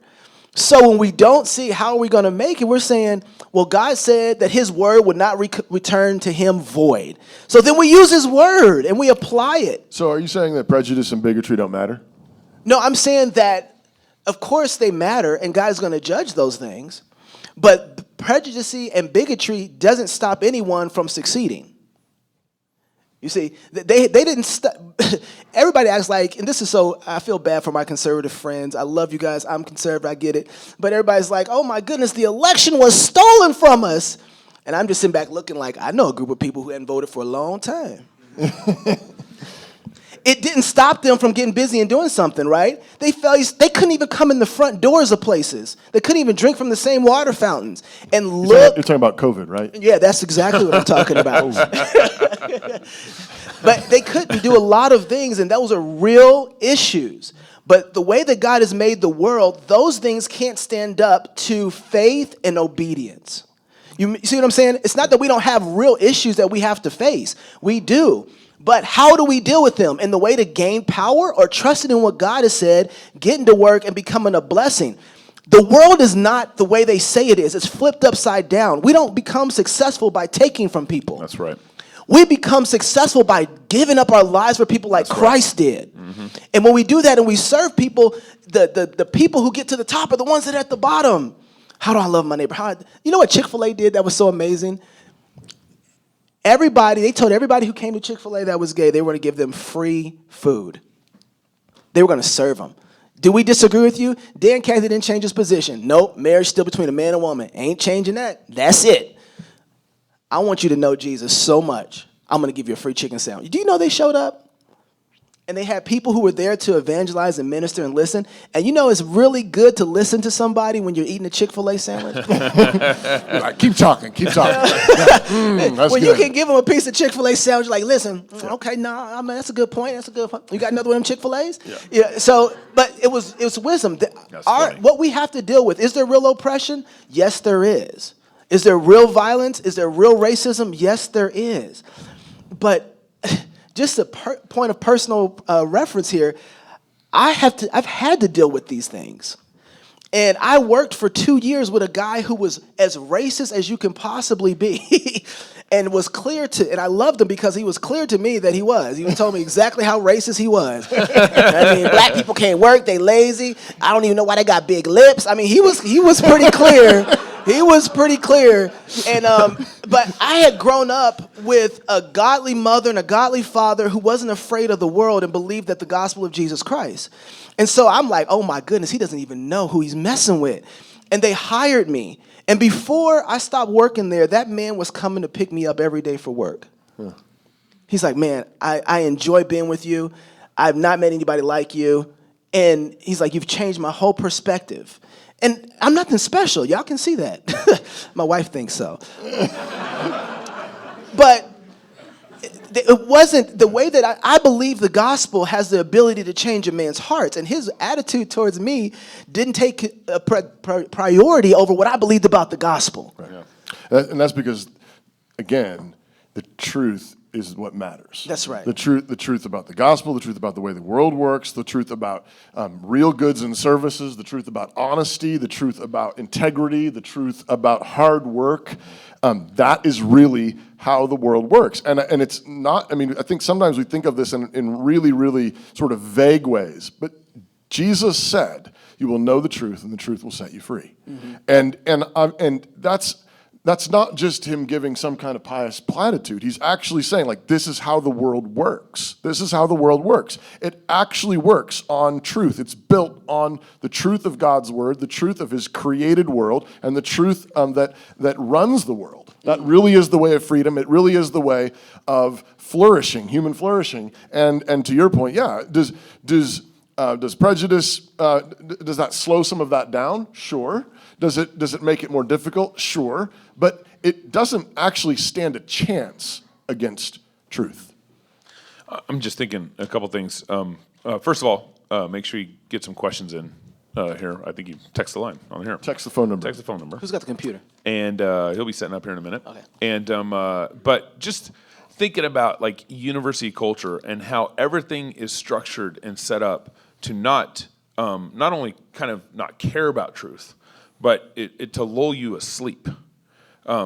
So when we don't see how are we going to make it, we're saying, well, God said that his word would not return to him void. So then we use his word and we apply it. So are you saying that prejudice and bigotry don't matter? No, I'm saying that, of course, they matter, and God's going to judge those things. But prejudice and bigotry doesn't stop anyone from succeeding. You see, they didn't stop. Everybody acts like, and this is so, I feel bad for my conservative friends. I love you guys. I'm conservative. I get it. But everybody's like, oh my goodness, the election was stolen from us. And I'm just sitting back looking like, I know a group of people who hadn't voted for a long time. It didn't stop them from getting busy and doing something, right? They couldn't even come in the front doors of places. They couldn't even drink from the same water fountains. And look. You're talking about COVID, right? Yeah, that's exactly what I'm talking about. But they couldn't do a lot of things, and those are real issues. But the way that God has made the world, those things can't stand up to faith and obedience. You see what I'm saying? It's not that we don't have real issues that we have to face. We do. But how do we deal with them? And the way to gain power or trusting in what God has said, getting to work and becoming a blessing. The world is not the way they say it is. It's flipped upside down. We don't become successful by taking from people. That's right. We become successful by giving up our lives for people like Christ did. Mm-hmm. And when we do that and we serve people, the people who get to the top are the ones that are at the bottom. How do I love my neighbor? You know what Chick-fil-A did that was so amazing? They told everybody who came to Chick-fil-A that was gay, they were going to give them free food. They were going to serve them. Do we disagree with you? Dan Cathy didn't change his position. Nope, marriage still between a man and a woman. Ain't changing that. That's it. I want you to know Jesus so much. I'm going to give you a free chicken sandwich. Do you know they showed up? And they had people who were there to evangelize and minister and listen. And you know it's really good to listen to somebody when you're eating a Chick-fil-A sandwich. Like, keep talking. When good. You can give them a piece of Chick-fil-A sandwich, like, listen, okay, I mean, that's a good point. You got another one of them Chick-fil-A's? Yeah. So, but it was wisdom. What we have to deal with, is there real oppression? Yes, there is. Is there real violence? Is there real racism? Yes, there is. But just a point of personal reference here, I've had to deal with these things. And I worked for 2 years with a guy who was as racist as you can possibly be. And was clear and I loved him because he was clear to me that he was. He told me exactly how racist he was. I mean, black people can't work, they lazy. I don't even know why they got big lips. I mean, he was pretty clear. He was pretty clear. And but I had grown up with a godly mother and a godly father who wasn't afraid of the world and believed that the gospel of Jesus Christ. And so I'm like, oh my goodness, he doesn't even know who he's messing with. And they hired me. And before I stopped working there, that man was coming to pick me up every day for work. Huh. He's like, man, I enjoy being with you. I've not met anybody like you. And he's like, you've changed my whole perspective. And I'm nothing special. Y'all can see that. My wife thinks so. But it wasn't the way that I believe the gospel has the ability to change a man's heart. And his attitude towards me didn't take a priority over what I believed about the gospel. Right. Yeah. And that's because, again, the truth is what matters. That's right. The truth about the gospel, the truth about the way the world works, the truth about real goods and services, the truth about honesty, the truth about integrity, the truth about hard work. That is really how the world works. And it's not, I mean, I think sometimes we think of this in really, really sort of vague ways. But Jesus said, you will know the truth and the truth will set you free. Mm-hmm. And that's not just him giving some kind of pious platitude. He's actually saying, like, this is how the world works. This is how the world works. It actually works on truth. It's built on the truth of God's word, the truth of his created world, and the truth that runs the world. That really is the way of freedom. It really is the way of flourishing, human flourishing. And to your point, yeah, does prejudice, does that slow some of that down? Sure. Does it make it more difficult? Sure. But it doesn't actually stand a chance against truth. I'm just thinking a couple things. First of all, make sure you get some questions in here. I think you text the line on here. Text the phone number. Text the phone number. Who's got the computer? And he'll be setting up here in a minute. Okay. And but just thinking about like university culture and how everything is structured and set up to not only kind of not care about truth, but it to lull you asleep.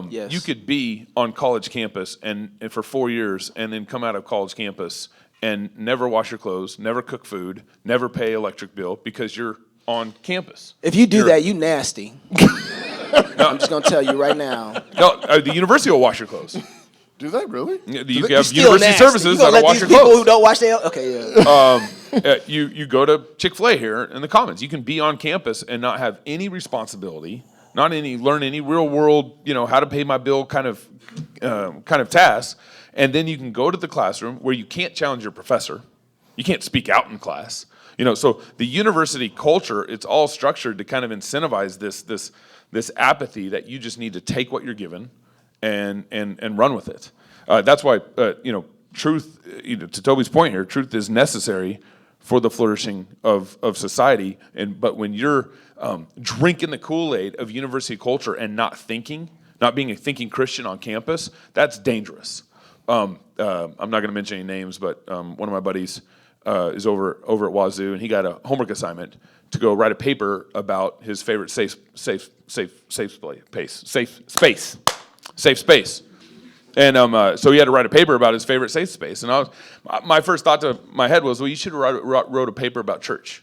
Yes. You could be on college campus and for 4 years and then come out of college campus and never wash your clothes, never cook food, never pay electric bill because you're on campus. If you do that, you nasty. No, I'm just going to tell you right now. No, the university will wash your clothes. Do they really? You have university services that'll wash your clothes. People who don't wash their yeah. You go to Chick-fil-A here in the Commons. You can be on campus and not have any responsibility, learn any real world, how to pay my bill kind of tasks, and then you can go to the classroom where you can't challenge your professor, you can't speak out in class. So the university culture, it's all structured to kind of incentivize this apathy that you just need to take what you're given and run with it. That's why truth. To Toby's point here, truth is necessary for the flourishing of society. But when you're drinking the Kool-Aid of university culture and not being a thinking Christian on campus, that's dangerous. I'm not going to mention any names, but one of my buddies is over at Wazoo, and he got a homework assignment to go write a paper about his favorite safe space. And so he had to write a paper about his favorite safe space. And my first thought to my head was, well, you should have wrote a paper about church.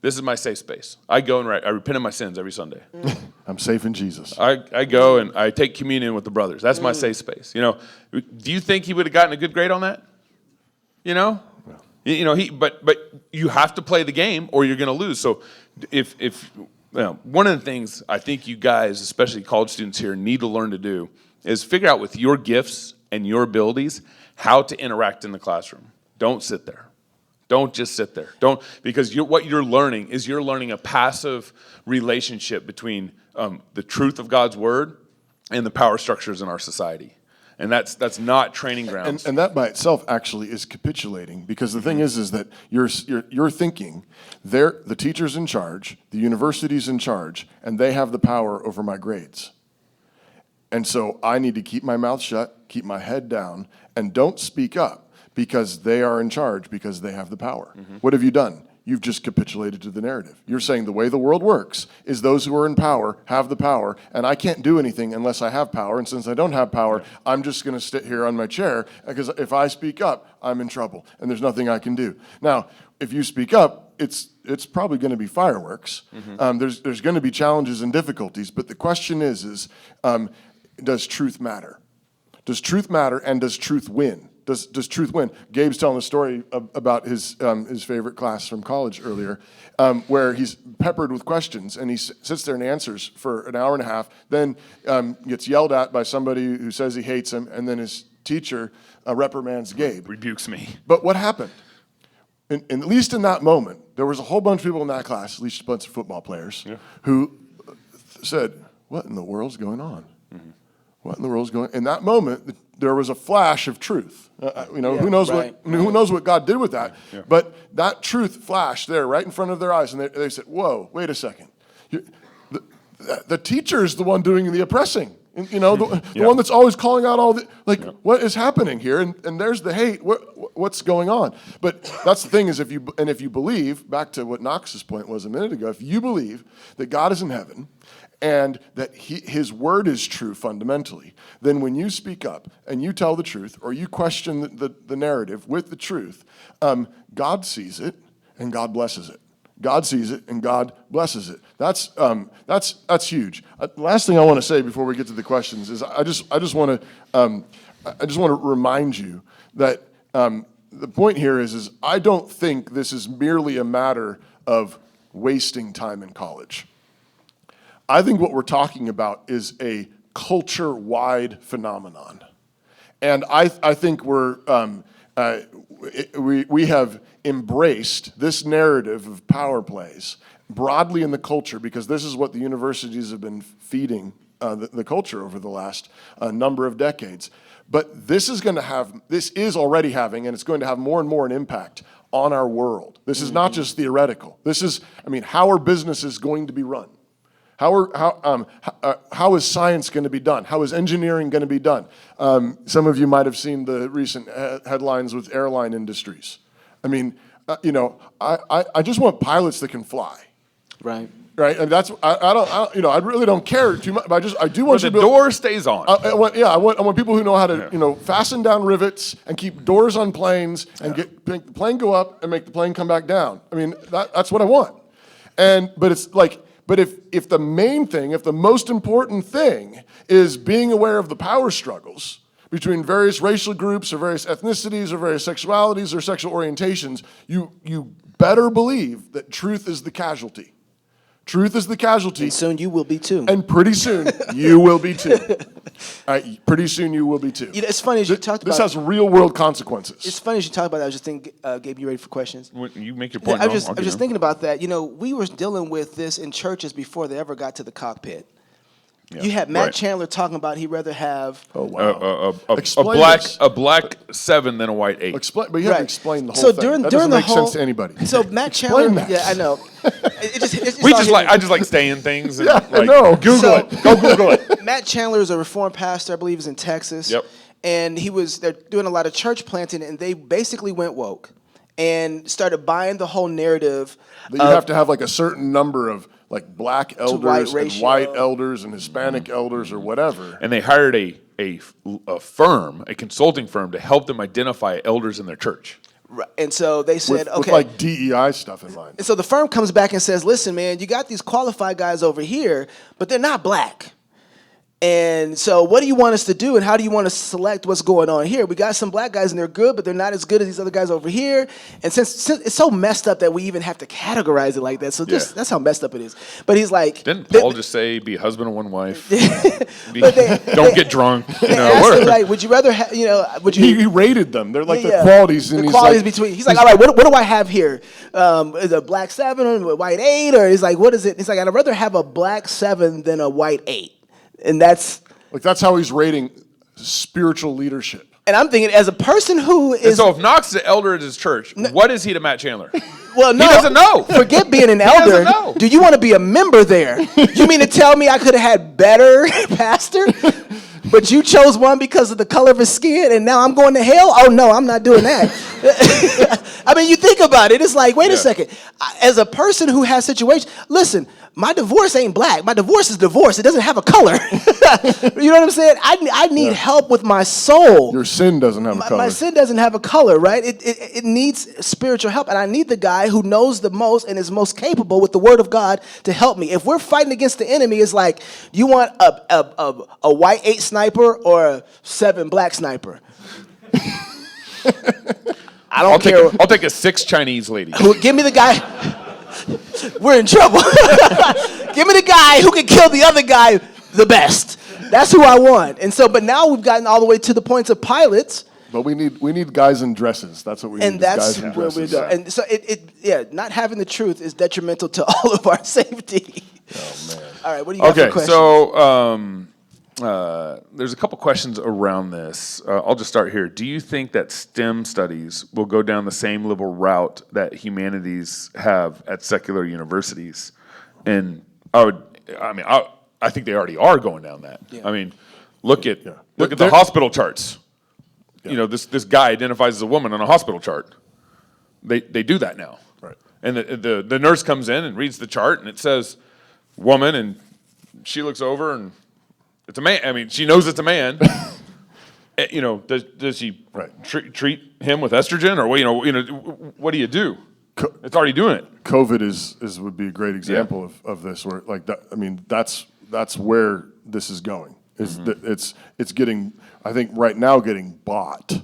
This is my safe space. I go and I repent of my sins every Sunday. I'm safe in Jesus. I go and I take communion with the brothers. That's my safe space. Do you think he would have gotten a good grade on that? But you have to play the game or you're going to lose. So if one of the things I think you guys, especially college students here, need to learn to do is figure out with your gifts and your abilities how to interact in the classroom. Don't sit there. Don't just sit there. Because what you're learning is a passive relationship between the truth of God's word and the power structures in our society. And that's not training grounds. And that by itself actually is capitulating, because the thing is that you're thinking the teacher's in charge, the university's in charge, and they have the power over my grades. And so I need to keep my mouth shut, keep my head down, and don't speak up because they are in charge, because they have the power. Mm-hmm. What have you done? you've just capitulated to the narrative. You're saying the way the world works is those who are in power have the power, and I can't do anything unless I have power, and since I don't have power, I'm just going to sit here on my chair, because if I speak up, I'm in trouble, and there's nothing I can do. Now, if you speak up, it's probably going to be fireworks. There's going to be challenges and difficulties, but the question is does truth matter? Does truth matter, and does truth win? Does truth win? Gabe's telling a story about his favorite class from college earlier, where he's peppered with questions, and he sits there and answers for an hour and a half, then gets yelled at by somebody who says he hates him, and then his teacher reprimands Gabe. Rebukes me. But what happened? At least in that moment, there was a whole bunch of people in that class, at least a bunch of football players, who said, what in the world's going on? What in the world's going on? In that moment, there was a flash of truth. Who knows what God did with that? But that truth flashed there right in front of their eyes, and they said, whoa, wait a second. The teacher is the one doing the oppressing. The one that's always calling out all the, what is happening here? And there's the hate. What's going on? But that's the thing is, if you believe, back to what Knox's point was a minute ago, if you believe that God is in heaven and that his word is true fundamentally, then when you speak up and you tell the truth, or you question the narrative with the truth, God sees it and God blesses it. God sees it and God blesses it. That's huge. Last thing I want to say before we get to the questions is I just want to remind you that the point here is I don't think this is merely a matter of wasting time in college. I think what we're talking about is a culture-wide phenomenon, and I think we have embraced this narrative of power plays broadly in the culture, because this is what the universities have been feeding the culture over the last number of decades. But this is already having, and it's going to have more and more an impact on our world. This is not just theoretical. This is, how are businesses going to be run? How is science going to be done? How is engineering going to be done? Some of you might have seen the recent headlines with airline industries. I just want pilots that can fly. Right. And that's I really don't care too much. But I do want the door stays on. I want people who know how to fasten down rivets and keep doors on planes and make the plane go up and make the plane come back down. That's what I want. But if the main thing, if the most important thing is being aware of the power struggles between various racial groups or various ethnicities or various sexualities or sexual orientations, you better believe that truth is the casualty. Truth is the casualty. And soon you will be too. And pretty soon you will be too. Pretty soon you will be too. It's funny as you talked about. This has real world consequences. It's funny as you talk about that. I was just thinking, Gabe, you ready for questions? You make your point. I was just thinking about that. We were dealing with this in churches before they ever got to the cockpit. Yeah, you had Matt Chandler talking about he'd rather have a black 7 than a white 8. But you have to explain the whole thing. That doesn't make sense to anybody. So Matt Chandler, I know. I just like saying things. And I know. Google it. Go Google it. Matt Chandler is a Reformed pastor, I believe, is in Texas. Yep. And they're doing a lot of church planting, and they basically went woke and started buying the whole narrative. That you have to have a certain number of black elders and white elders and Hispanic elders or whatever. And they hired a firm, a consulting firm, to help them identify elders in their church. Right. And so they said, with DEI stuff in mind. And so the firm comes back and says, listen, man, you got these qualified guys over here, but they're not black. And so what do you want us to do, and how do you want to select what's going on here? We got some black guys, and they're good, but they're not as good as these other guys over here. And since it's so messed up that we even have to categorize it like that, so that's how messed up it is. But he's like... Didn't Paul just say, be a husband of one wife? Don't get drunk. Would you rather have, He rated them. They're the qualities. The qualities between... He's like, all right, what do I have here? Is it a black 7 or a white 8? Or he's like, what is it? He's like, I'd rather have a black 7 than a white 8. And that's how he's rating spiritual leadership. And I'm thinking, as a person who is... And so if Knox is the elder at his church, what is he to Matt Chandler? Well, no. He doesn't know. Forget being an elder. Do you want to be a member there? You mean to tell me I could have had better pastor? but you chose one because of the color of his skin, and now I'm going to hell? Oh, no, I'm not doing that. I mean, you think about it. It's like, wait a second. As a person who has situations, listen, my divorce ain't black. My divorce is divorce. It doesn't have a color. You know what I'm saying? I need help with my soul. Your sin doesn't have a color. My sin doesn't have a color, right? It needs spiritual help. And I need the guy who knows the most and is most capable with the word of God to help me. If we're fighting against the enemy, it's like, you want a white 8 sniper or a 7 black sniper? I don't care. I'll take a 6 Chinese lady. Give me the guy. We're in trouble. Give me the guy who can kill the other guy the best. That's who I want. And so, but now we've gotten all the way to the points of pilots. But we need guys in dresses. That's what we need. And that's guys in where we're dresses. doing. And so not having the truth is detrimental to all of our safety. Oh man. All right, what do you got for questions? So there's a couple questions around this. I'll just start here. Do you think that STEM studies will go down the same liberal route that humanities have at secular universities? And I think they already are going down that. Yeah. I mean, look at the hospital charts. Yeah. You know, this guy identifies as a woman on a hospital chart. They do that now. Right. And the nurse comes in and reads the chart, and it says woman, and she looks over, and it's a man. I mean, she knows it's a man. You know, does she treat him with estrogen, or what do you do? It's already doing it. COVID would be a great example of this, where like that. I mean, that's where this is going. It's getting, I think right now, getting bought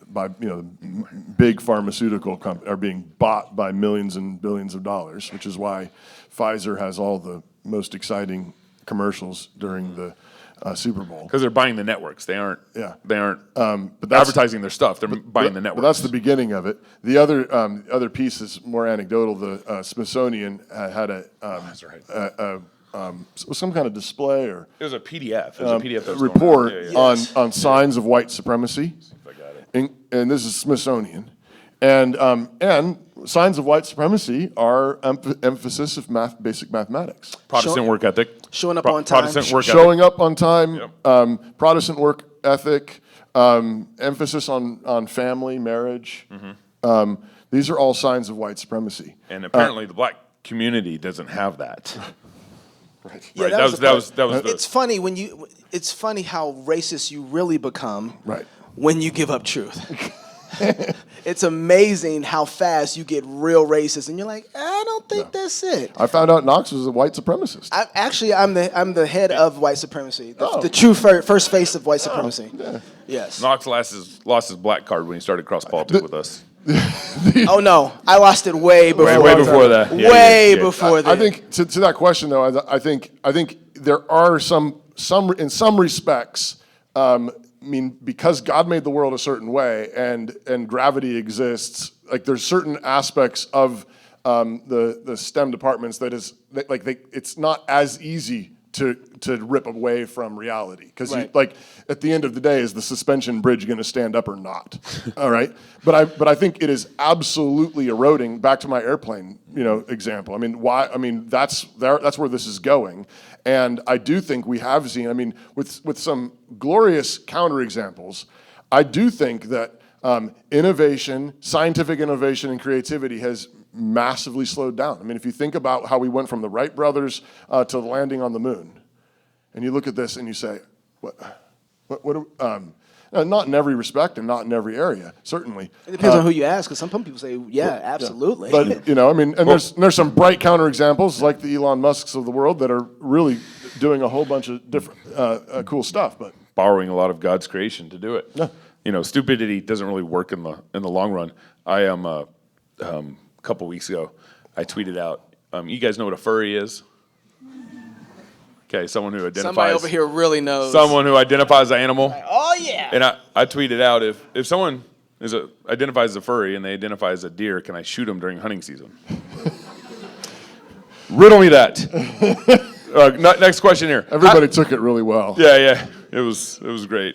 by big pharmaceutical companies are being bought by millions and billions of dollars, which is why Pfizer has all the most exciting commercials during the Super Bowl. Because they're buying the networks. They aren't. Yeah. They aren't but advertising their stuff. They're buying the networks. But that's the beginning of it. The other piece is more anecdotal. The Smithsonian had some kind of display or it was a PDF. It was a PDF that was report on. on signs of white supremacy. See if I got it. And this is Smithsonian, and signs of white supremacy are emphasis of basic mathematics, Protestant work ethic, showing up on time, Protestant work showing up on time, Protestant work ethic, emphasis on family, marriage. These are all signs of white supremacy. And apparently, the black community doesn't have that. Right. Yeah, That was It's funny it's funny how racist you really become. Right. When you give up truth. It's amazing how fast you get real racist, and you're like, I don't think that's it. I found out Knox was a white supremacist. I'm the head of white supremacy, the true first face of white supremacy. Yeah. Yes. Knox lost his black card when he started CrossPolitic with us. Oh no, I lost it way before. Way before that. Before that. I think to that question though, I think there are some in some respects. I mean, because God made the world a certain way, and gravity exists. Like there's certain aspects of the STEM departments it's not as easy to rip away from reality, because at the end of the day, is the suspension bridge going to stand up or not? All right, but I think it is absolutely eroding. Back to my airplane example. I mean, why? I mean, that's where this is going. And I do think we have seen, I mean, with some glorious counterexamples, I do think that innovation, scientific innovation and creativity has massively slowed down. I mean, if you think about how we went from the Wright brothers to the landing on the moon, and you look at this and you say, not in every respect and not in every area, certainly. It depends on who you ask, because some people say, yeah, absolutely. Yeah. But, I mean, and there's some bright counterexamples like the Elon Musks of the world that are really doing a whole bunch of different cool stuff. But borrowing a lot of God's creation to do it. Yeah. Stupidity doesn't really work in the long run. I am a couple weeks ago, I tweeted out, you guys know what a furry is? Okay, someone who identifies. Somebody over here really knows. Someone who identifies an animal. Oh yeah. And I tweeted out, if someone identifies as a furry and they identify as a deer, can I shoot them during hunting season? Riddle me that. Next question here. Everybody took it really well. Yeah, it was great.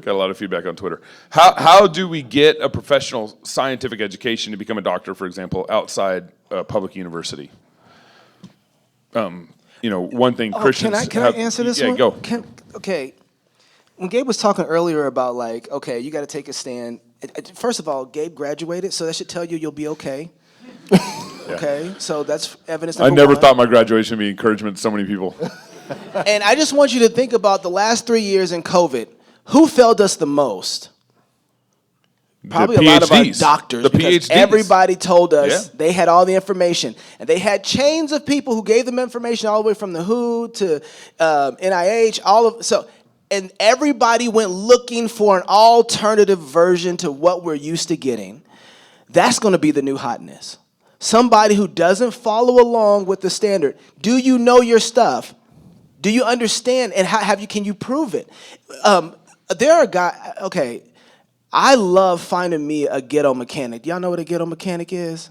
Got a lot of feedback on Twitter. How do we get a professional scientific education to become a doctor, for example, outside a public university? One thing Christians can I answer this one? Yeah, go. Okay. when Gabe was talking earlier about like, okay, you got to take a stand. First of all, Gabe graduated, so that should tell you you'll be okay. Okay, so that's evidence. I never thought my graduation would be encouragement to so many people. And I just want you to think about the last 3 years in COVID. Who failed us the most? Probably a lot of our doctors. The because PhDs. Everybody told us they had all the information. And they had chains of people who gave them information all the way from the WHO to NIH, and everybody went looking for an alternative version to what we're used to getting. That's going to be the new hotness. Somebody who doesn't follow along with the standard. Do you know your stuff? Do you understand? And can you prove it? There are guys, okay, I love finding me a ghetto mechanic. Y'all know what a ghetto mechanic is?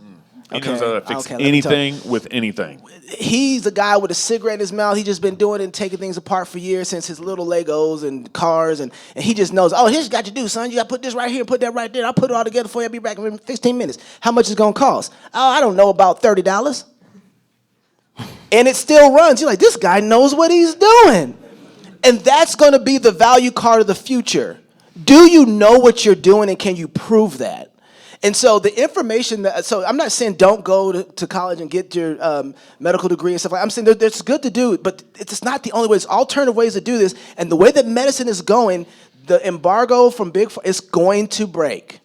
He knows how to fix anything with anything. He's a guy with a cigarette in his mouth. He's just been doing it and taking things apart for years since his little Legos and cars. And he just knows, oh, here's what you got to do, son. You got to put this right here and put that right there. I'll put it all together for you. I'll be back in 15 minutes. How much is it going to cost? Oh, I don't know, about $30. And it still runs. You're like, this guy knows what he's doing. And that's going to be the value card of the future. Do you know what you're doing, and can you prove that? And so the information so I'm not saying don't go to college and get your medical degree and stuff like that. I'm saying it's good to do, but it's not the only way. There's alternative ways to do this. And the way that medicine is going, the embargo from Big Pharma is going to break.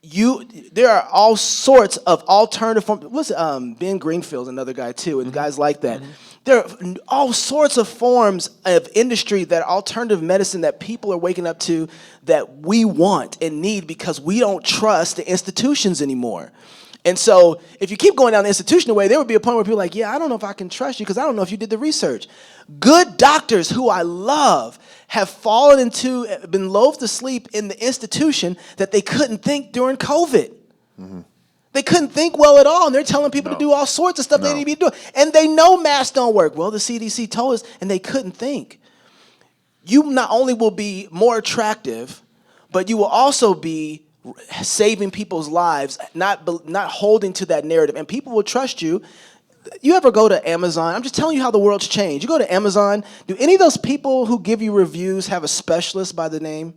There are all sorts of alternative forms. Listen, Ben Greenfield's another guy too, and guys like that. There are all sorts of forms of industry that are alternative medicine that people are waking up to that we want and need because we don't trust the institutions anymore. And so if you keep going down the institutional way, there would be a point where people are like, yeah, I don't know if I can trust you because I don't know if you did the research. Good doctors who I love have been loathed to sleep in the institution that they couldn't think during COVID. Mm-hmm. They couldn't think well at all, and they're telling people to do all sorts of stuff they need to be doing. And they know masks don't work. Well, the CDC told us, and they couldn't think. You not only will be more attractive, but you will also be saving people's lives, not holding to that narrative. And people will trust you. You ever go to Amazon? I'm just telling you how the world's changed. You go to Amazon, do any of those people who give you reviews have a specialist by the name?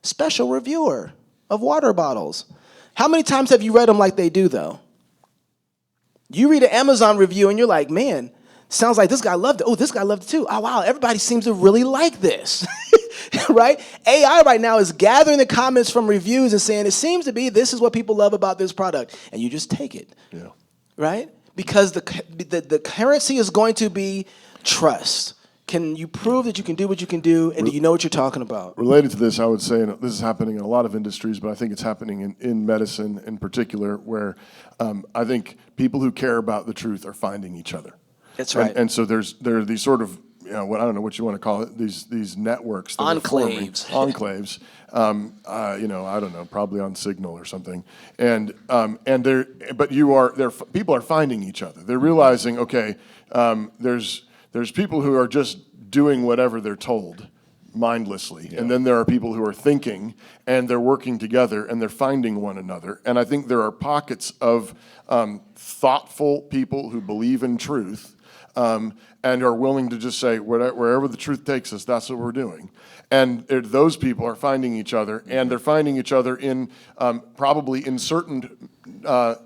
Special reviewer of water bottles. How many times have you read them like they do, though? You read an Amazon review and you're like, man, sounds like this guy loved it. Oh, this guy loved it too. Oh, wow, everybody seems to really like this, right? AI right now is gathering the comments from reviews and saying, it seems to be this is what people love about this product. And you just take it, right? Because the currency is going to be trust. Can you prove that you can do what you can do, and do you know what you're talking about? Related to this, I would say, and this is happening in a lot of industries, but I think it's happening in medicine in particular, where I think people who care about the truth are finding each other. That's right. And so there are these sort of, I don't know what you want to call it, these networks. That enclaves. Enclaves. I don't know, probably on Signal or something. And people are finding each other. They're realizing, okay, there's people who are just doing whatever they're told mindlessly. Yeah. And then there are people who are thinking and they're working together and they're finding one another. And I think there are pockets of thoughtful people who believe in truth and are willing to just say, wherever the truth takes us, that's what we're doing. And those people are finding each other, and they're finding each other in probably in certain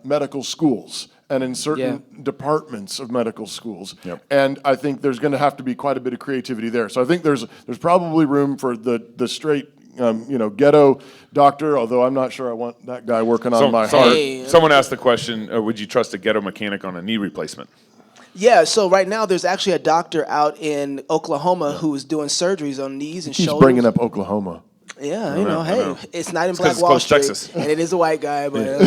medical schools and in certain departments of medical schools. Yep. And I think there's going to have to be quite a bit of creativity there. So I think there's probably room for the straight ghetto doctor, although I'm not sure I want that guy working on my heart. Someone asked the question, would you trust a ghetto mechanic on a knee replacement? Yeah, so right now there's actually a doctor out in Oklahoma who's doing surgeries on knees and shoulders. He's bringing up Oklahoma. Yeah, it's not in Black it's Wall close Street, Texas. And it is a white guy, but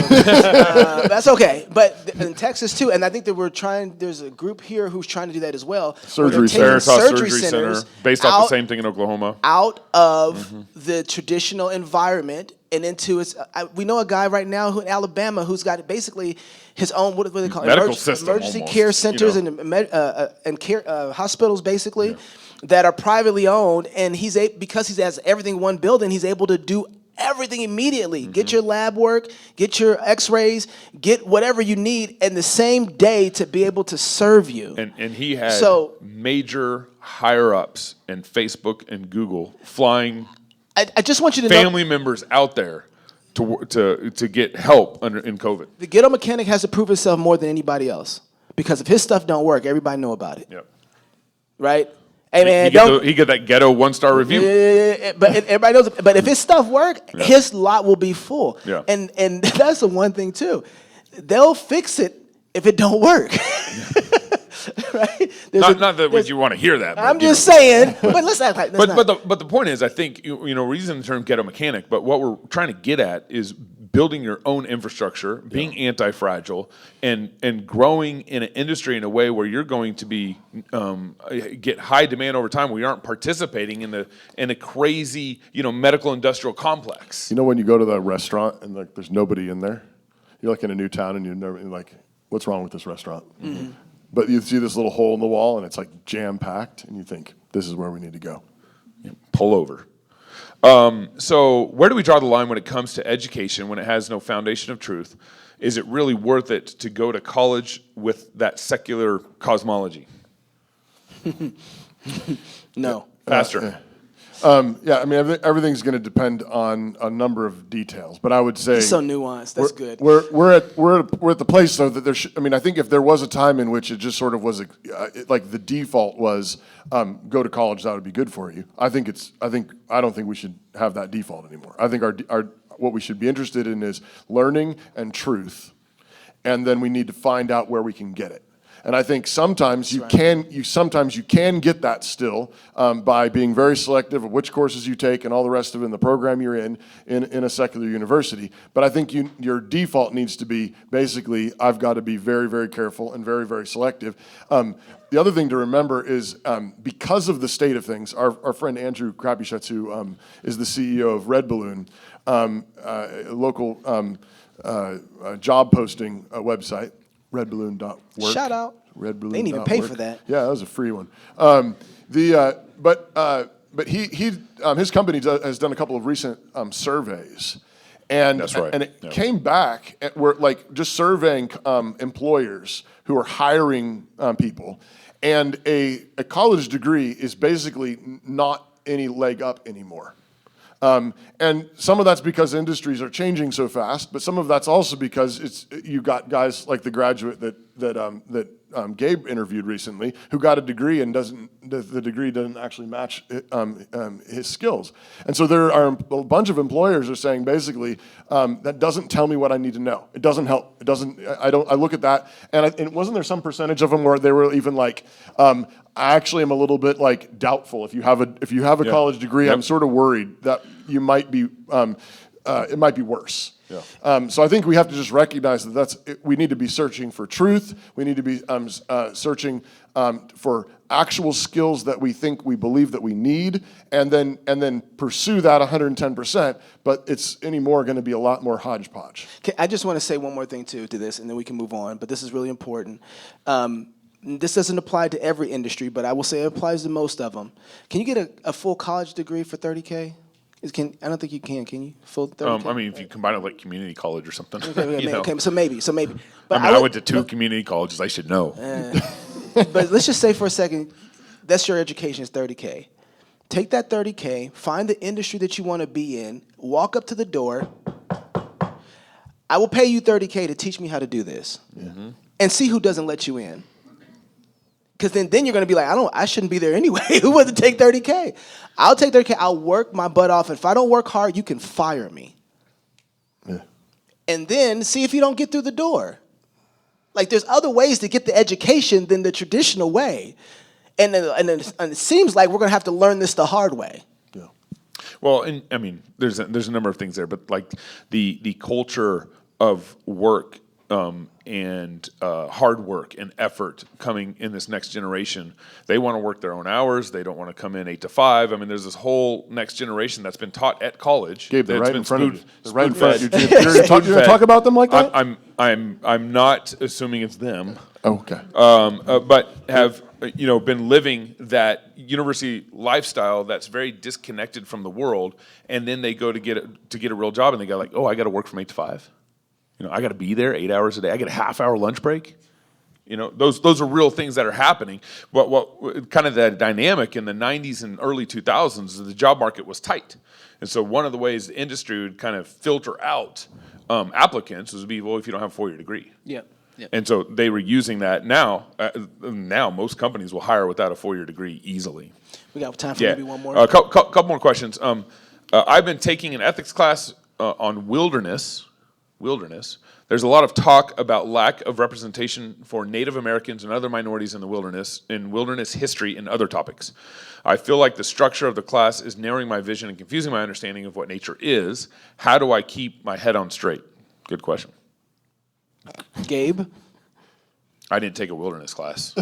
that's okay. But in Texas too, and I think that there's a group here who's trying to do that as well. Surgery Center, based off the same thing in Oklahoma. Out of the traditional environment and into its. We know a guy right now who in Alabama who's got basically his own what do they call it? Emergency care centers and care hospitals basically. Yeah. That are privately owned, and because he has everything in one building, he's able to do everything immediately. Get your lab work, get your x-rays, get whatever you need in the same day to be able to serve you. And he had So- major higher-ups in Facebook and Google flying I just want you to know, family members out there to get help in COVID. the ghetto mechanic has to prove himself more than anybody else. Because if his stuff don't work, everybody know about it. Yep. Right? Hey man, He get that ghetto 1-star review. But everybody knows. But if his stuff work, his lot will be full. Yeah. And that's the one thing too. They'll fix it if it don't work. Right? Not that you want to hear that. I'm just saying. But let's act like that's But the point is, I think we're using the term ghetto mechanic, but what we're trying to get at is building your own infrastructure, being anti-fragile, and growing in an industry in a way where you're going to be get high demand over time, where you aren't participating in a crazy medical industrial complex. You know when you go to the restaurant and like there's nobody in there, you're like in a new town and you're like, what's wrong with this restaurant? Mm-hmm. But you see this little hole in the wall and it's like jam packed, and you think this is where we need to go. Pull over. So where do we draw the line when it comes to education when it has no foundation of truth? Is it really worth it to go to college with that secular cosmology? No. Pastor. Yeah, I mean, everything's going to depend on a number of details, but I would say It's so nuanced. That's good. We're at the place though that there should. I mean, I think if there was a time in which it just sort of was like the default was go to college, that would be good for you. I don't think we should have that default anymore. I think our what we should be interested in is learning and truth, and then we need to find out where we can get it. And I think sometimes you can get that still by being very selective of which courses you take and all the rest of it in the program you're in a secular university. But I think your default needs to be basically, I've got to be very, very careful and very, very selective. The other thing to remember is because of the state of things, our friend Andrew Krapischutz, who is the CEO of Red Balloon, a local job posting website, redballoon.work. Shout out. Redballoon. They didn't even pay for that. Yeah, that was a free one. But his company has done a couple of recent surveys, and That's right. And it came back at where like just surveying employers who are hiring people, and a college degree is basically not any leg up anymore. And some of that's because industries are changing so fast, but some of that's also because you got guys like the graduate that Gabe interviewed recently who got a degree and the degree doesn't actually match his skills. And so there are a bunch of employers are saying basically that doesn't tell me what I need to know. It doesn't help. It doesn't. I look at that and wasn't there some percentage of them where they were even like. I actually am a little bit like doubtful. If you have a college degree, I'm sort of worried that you might be it might be worse. Yeah. So I think we have to just recognize that we need to be searching for truth. We need to be searching for actual skills that we believe that we need, and then pursue that 110%. But it's anymore going to be a lot more hodgepodge. Okay, I just want to say one more thing to this, and then we can move on. But this is really important. This doesn't apply to every industry, but I will say it applies to most of them. Can you get a full college degree for $30K? I don't think you can you? Full $30K? I mean, if you combine it like community college or something. Okay, so maybe. But I went to 2 community colleges. I should know. But let's just say for a second, that's your education is $30K. Take that $30K, find the industry that you want to be in, walk up to the door. I will pay you $30K to teach me how to do this, and see who doesn't let you in. Because then you're going to be like, I shouldn't be there anyway. Who wouldn't take $30K? I'll take $30K. I'll work my butt off. If I don't work hard, you can fire me. Yeah. And then see if you don't get through the door. Like there's other ways to get the education than the traditional way. And it seems like we're going to have to learn this the hard way. Yeah. Well, and I mean, there's a number of things there, but like the culture of work and hard work and effort coming in this next generation. They want to work their own hours. They don't want to come in 8 to 5. I mean, there's this whole next generation that's been taught at college. Gabe, they're right in front of you. They're right in spoon-fed. front of you. You're going to talk about them like that? I'm not assuming it's them. Okay. But have been living that university lifestyle that's very disconnected from the world, and then they go to get a real job, and they go like, oh, I got to work from 8 to 5. I got to be there 8 hours a day. I get a half-hour lunch break. Those are real things that are happening. What kind of that dynamic in the 90s and early 2000s is the job market was tight. And so one of the ways the industry would kind of filter out applicants was to be, well, if you don't have a 4-year degree. Yep. And so they were using that. Now most companies will hire without a 4-year degree easily. We got time for maybe one more. A couple more questions. I've been taking an ethics class on wilderness. There's a lot of talk about lack of representation for Native Americans and other minorities in the wilderness history, and other topics. I feel like the structure of the class is narrowing my vision and confusing my understanding of what nature is. How do I keep my head on straight? Good question. Gabe? I didn't take a wilderness class.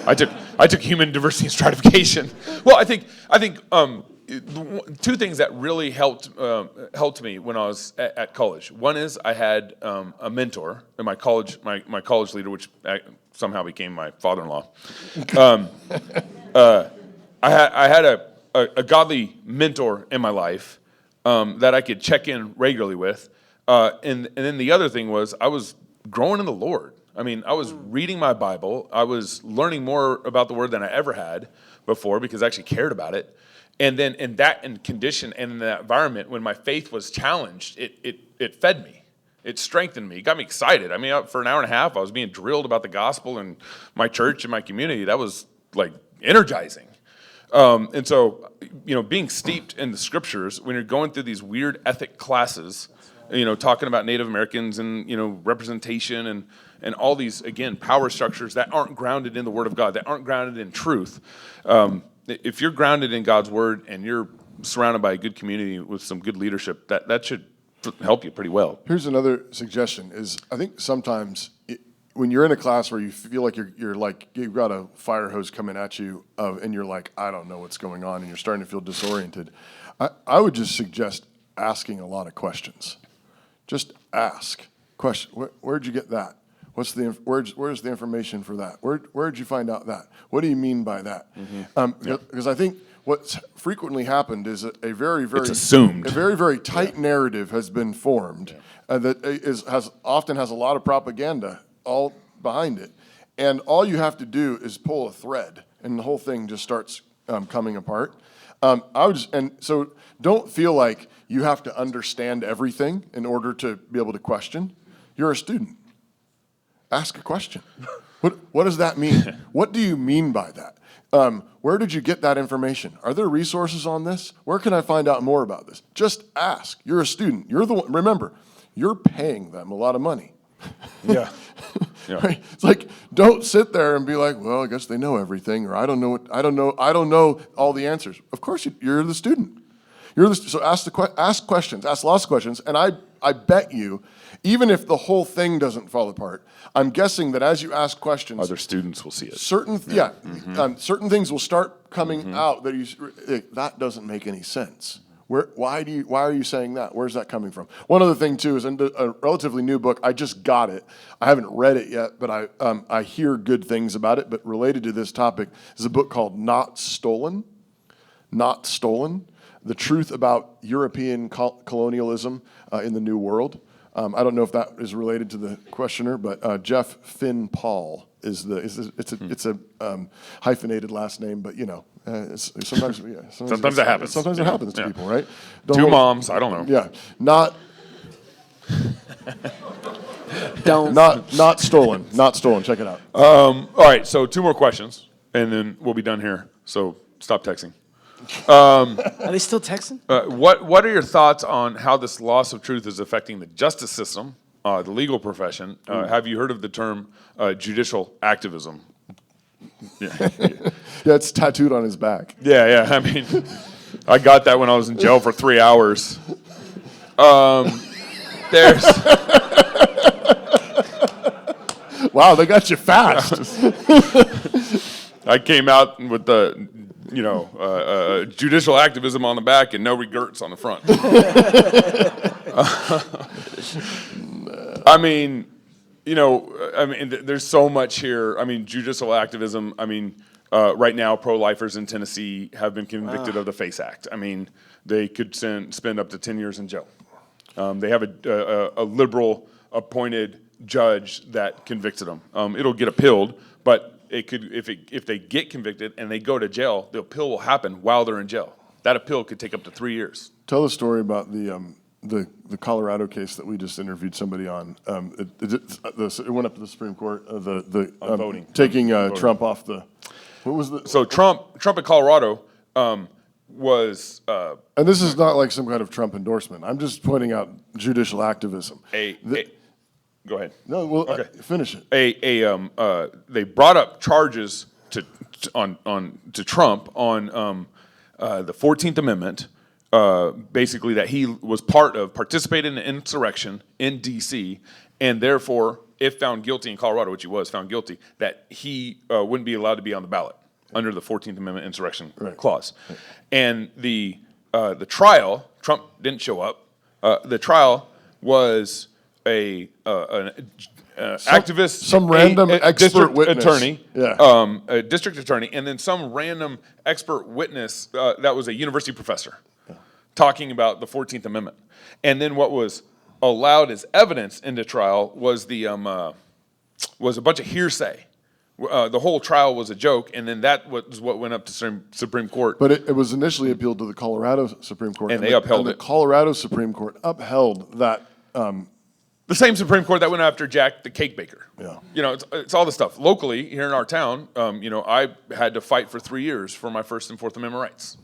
I took human diversity and stratification. Well, I think two things that really helped me when I was at college. One is I had a mentor in my college leader, which somehow became my father-in-law. I had a godly mentor in my life that I could check in regularly with, and then the other thing was I was growing in the Lord. I mean, I was reading my Bible. I was learning more about the Word than I ever had before because I actually cared about it. And then in that condition and in that environment, when my faith was challenged, it fed me. It strengthened me. It got me excited. I mean, for an hour and a half, I was being drilled about the gospel and my church and my community. That was like energizing. And so, being steeped in the scriptures, when you're going through these weird ethic classes, talking about Native Americans and, representation and all these, again, power structures that aren't grounded in the Word of God, that aren't grounded in truth. If you're grounded in God's Word and you're surrounded by a good community with some good leadership, that should help you pretty well. Here's another suggestion is I think sometimes when you're in a class where you feel like you're like, you've got a fire hose coming at you and you're like, I don't know what's going on, and you're starting to feel disoriented, I would just suggest asking a lot of questions. Just ask. Question, where'd you get that? Where's the information for that? Where'd you find out that? What do you mean by that? Because I think what's frequently happened is a very, very it's assumed. A very, very tight narrative has been formed that often has a lot of propaganda all behind it, and all you have to do is pull a thread, and the whole thing just starts coming apart. So don't feel like you have to understand everything in order to be able to question. You're a student. Ask a question. What does that mean? What do you mean by that? Where did you get that information? Are there resources on this? Where can I find out more about this? Just ask. You're a student. You're the one. Remember, you're paying them a lot of money. Yeah. Right? It's like, don't sit there and be like, well, I guess they know everything, or I don't know all the answers. Of course, you're the student. So ask questions, ask lots of questions, and I bet you, even if the whole thing doesn't fall apart, I'm guessing that as you ask questions, other students will see it. Certain certain things will start coming out that doesn't make any sense. Why are you saying that? Where's that coming from? One other thing too is in a relatively new book. I just got it. I haven't read it yet, but I hear good things about it. But related to this topic is a book called Not Stolen. Not Stolen: The Truth About European Colonialism in the New World. I don't know if that is related to the questioner, but Jeff Finn Paul it's a hyphenated last name, but sometimes that happens. Sometimes it happens to people, right? Two moms, I don't know. Yeah, not stolen. Not stolen. Check it out. All right, so 2 more questions, and then we'll be done here. So stop texting. Are they still texting? What are your thoughts on how this loss of truth is affecting the justice system, the legal profession? Have you heard of the term judicial activism? Yeah, it's tattooed on his back. Yeah. I mean, I got that when I was in jail for 3 hours. There's Wow, they got you fast. I came out with the, judicial activism on the back and no regrets on the front. There's so much here. Judicial activism. Right now, pro-lifers in Tennessee have been convicted of the FACE Act. They could spend up to 10 years in jail. They have a liberal appointed judge that convicted them. It'll get appealed, but it could, if they get convicted and they go to jail, the appeal will happen while they're in jail. That appeal could take up to 3 years. Tell the story about the Colorado case that we just interviewed somebody on. It went up to the Supreme Court. Voting. Taking Trump off the. What was the? So Trump in Colorado was. And this is not like some kind of Trump endorsement. I'm just pointing out judicial activism. Go ahead. No, well, okay. Finish it. They brought up charges to Trump on the 14th Amendment, basically that he was participated in an insurrection in D.C., and therefore, if found guilty in Colorado, which he was found guilty, that he wouldn't be allowed to be on the ballot under the 14th Amendment insurrection clause. Right. And the trial, Trump didn't show up. The trial was an activist, some random expert witness attorney, a district attorney, and then some random expert witness that was a university professor talking about the 14th Amendment. And then what was allowed as evidence in the trial was was a bunch of hearsay. The whole trial was a joke, and then that was what went up to Supreme Court. But it was initially appealed to the Colorado Supreme Court, and they upheld it. The Colorado Supreme Court upheld that. The same Supreme Court that went after Jack the cake baker. Yeah. It's all the stuff. Locally, here in our town, I had to fight for 3 years for my First and Fourth Amendment rights.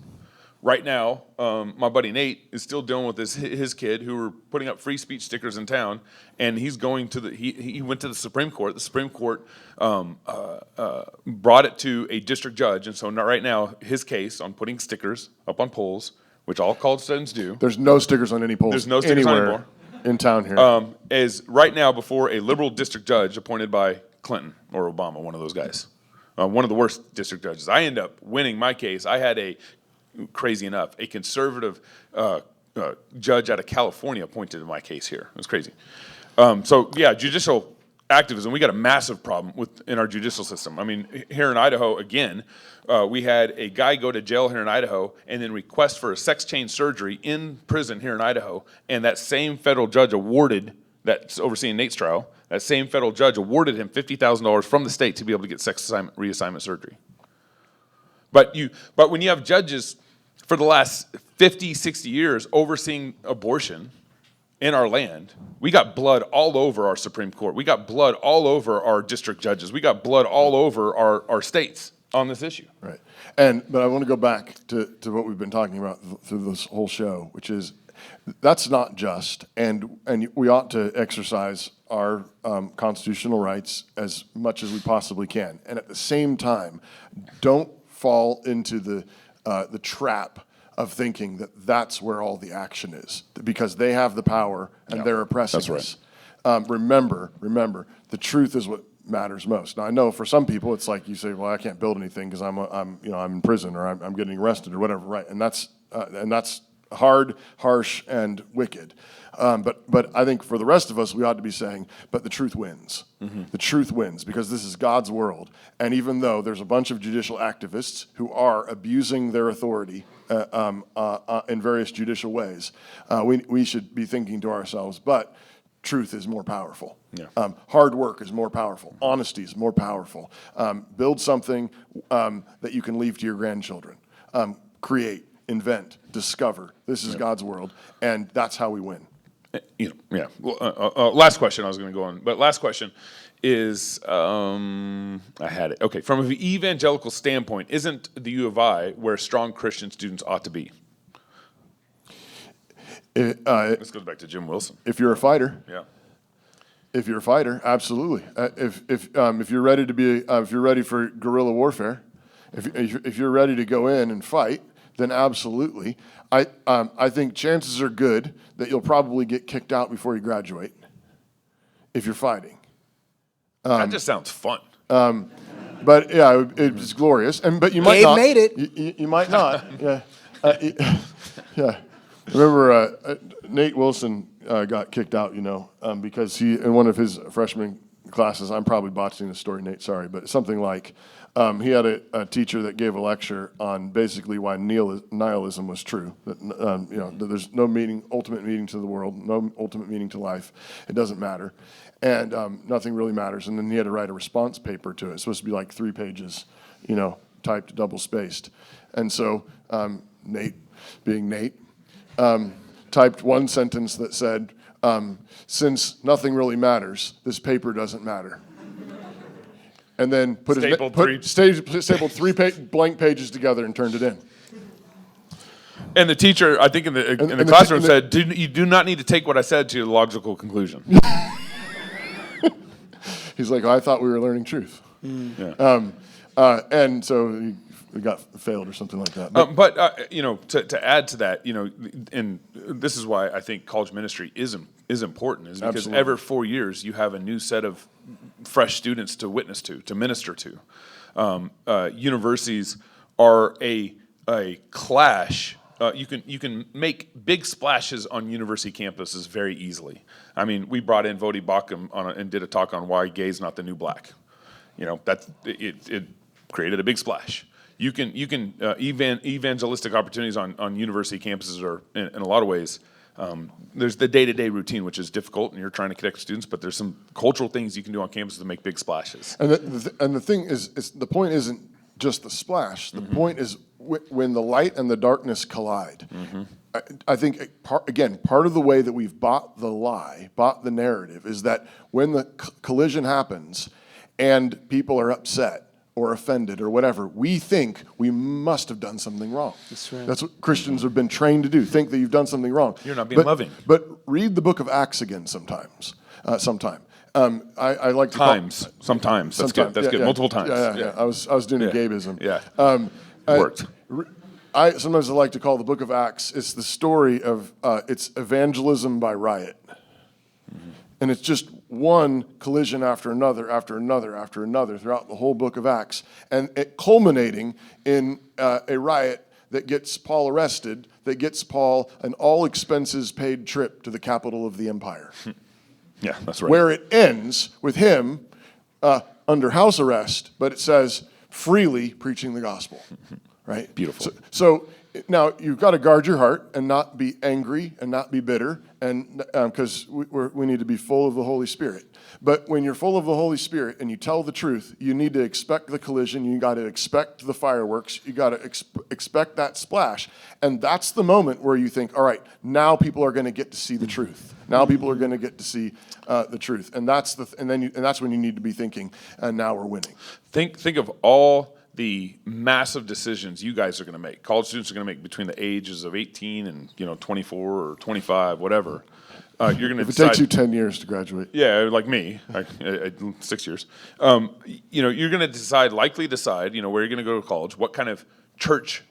Right now, my buddy Nate is still dealing with his kid who were putting up free speech stickers in town, and he's going to he went to the Supreme Court. The Supreme Court brought it to a district judge, and so right now his case on putting stickers up on poles, which all college students do. There's no stickers on any poles. There's no stickers anywhere anymore. In town here. Is right now before a liberal district judge appointed by Clinton or Obama, one of those guys. One of the worst district judges. I end up winning my case. I had crazy enough, a conservative judge out of California appointed in my case here. It was crazy. Judicial activism, we got a massive problem in our judicial system. Here in Idaho, again, we had a guy go to jail here in Idaho and then request for a sex change surgery in prison here in Idaho, and that same federal judge that's overseeing Nate's trial, that same federal judge awarded him $50,000 from the state to be able to get sex reassignment surgery. But when you have judges for the last 50, 60 years overseeing abortion in our land, we got blood all over our Supreme Court. We got blood all over our district judges. We got blood all over our states on this issue. Right. But I want to go back to what we've been talking about through this whole show, which is that's not just, and we ought to exercise our constitutional rights as much as we possibly can. And at the same time, don't fall into the trap of thinking that that's where all the action is, because they have the power and they're oppressing us. Remember, the truth is what matters most. Now, I know for some people it's like you say, well, I can't build anything because I'm in prison or I'm getting arrested or whatever, right? And that's hard, harsh, and wicked. But I think for the rest of us, we ought to be saying, but the truth wins. Mm-hmm. The truth wins, because this is God's world. And even though there's a bunch of judicial activists who are abusing their authority in various judicial ways, we should be thinking to ourselves, but truth is more powerful. Yeah. Hard work is more powerful. Honesty is more powerful. Build something that you can leave to your grandchildren. Create, invent, discover. This is God's world, and that's how we win. Well, last question I was going to go on, but last question is, I had it. Okay, from an evangelical standpoint, isn't the U of I where strong Christian students ought to be? This goes back to Jim Wilson. If you're a fighter, yeah. If you're a fighter, absolutely. If you're ready to be, if you're ready for guerrilla warfare, if you're ready to go in and fight, then absolutely. I think chances are good that you'll probably get kicked out before you graduate if you're fighting. That just sounds fun. But yeah, it was glorious. But you might Gabe not. made it. You might not. Yeah. Yeah. Remember, Nate Wilson got kicked out, because he, in one of his freshman classes, I'm probably botching the story, Nate, sorry, but something like he had a teacher that gave a lecture on basically why nihilism was true. That, that there's no ultimate meaning to the world, no ultimate meaning to life. It doesn't matter. And nothing really matters. And then he had to write a response paper to it. It's supposed to be like 3 pages, typed double-spaced. And so Nate, being Nate, typed one sentence that said, since nothing really matters, this paper doesn't matter. And then stapled 3 blank pages together and turned it in. And the teacher, I think in the classroom said, you do not need to take what I said to a logical conclusion. He's like, I thought we were learning truth. Yeah. And so he got failed or something like that. To add to that, and this is why I think college ministry is important, is because Absolutely. every 4 years you have a new set of fresh students to witness to minister to. Universities are a clash. You can make big splashes on university campuses very easily. I mean, we brought in Vodi Bakum and did a talk on why gay is not the new black. It created a big splash. You can evangelistic opportunities on university campuses are in a lot of ways. There's the day-to-day routine, which is difficult, and you're trying to connect with students. But there's some cultural things you can do on campus to make big splashes. And the thing is the point isn't just the splash. The point is when the light and the darkness collide. Mm-hmm. I think part of the way that we've bought the narrative, is that when the collision happens, and people are upset or offended or whatever, we think we must have done something wrong. That's right. That's what Christians have been trained to do, think that you've done something wrong. You're not being loving. But read the book of Acts again sometime. I like to sometimes. That's good. That's good. Yeah. Multiple times. Yeah. I was doing a Gabeism. Yeah. Worked. Sometimes I like to call the book of Acts, it's the story of, it's evangelism by riot. Mm-hmm. And it's just one collision after another, after another, after another throughout the whole book of Acts. And it culminating in a riot that gets Paul arrested, that gets Paul an all expenses paid trip to the capital of the empire. Yeah, that's right. Where it ends with him under house arrest, but it says freely preaching the gospel. Right? Beautiful. So now you've got to guard your heart and not be angry and not be bitter, and because we need to be full of the Holy Spirit. But when you're full of the Holy Spirit and you tell the truth, you need to expect the collision. You got to expect the fireworks. You got to expect that splash, and that's the moment where you think, all right, now people are going to get to see the truth. Now people are going to get to see the truth, and that's that's when you need to be thinking, and now we're winning. Think of all the massive decisions you guys are going to make, college students are going to make between the ages of 18 and 24 or 25, whatever. You're going to if it takes you 10 years to graduate. Yeah, like me, 6 years. You're going to likely decide, where you're going to go to college, what kind of church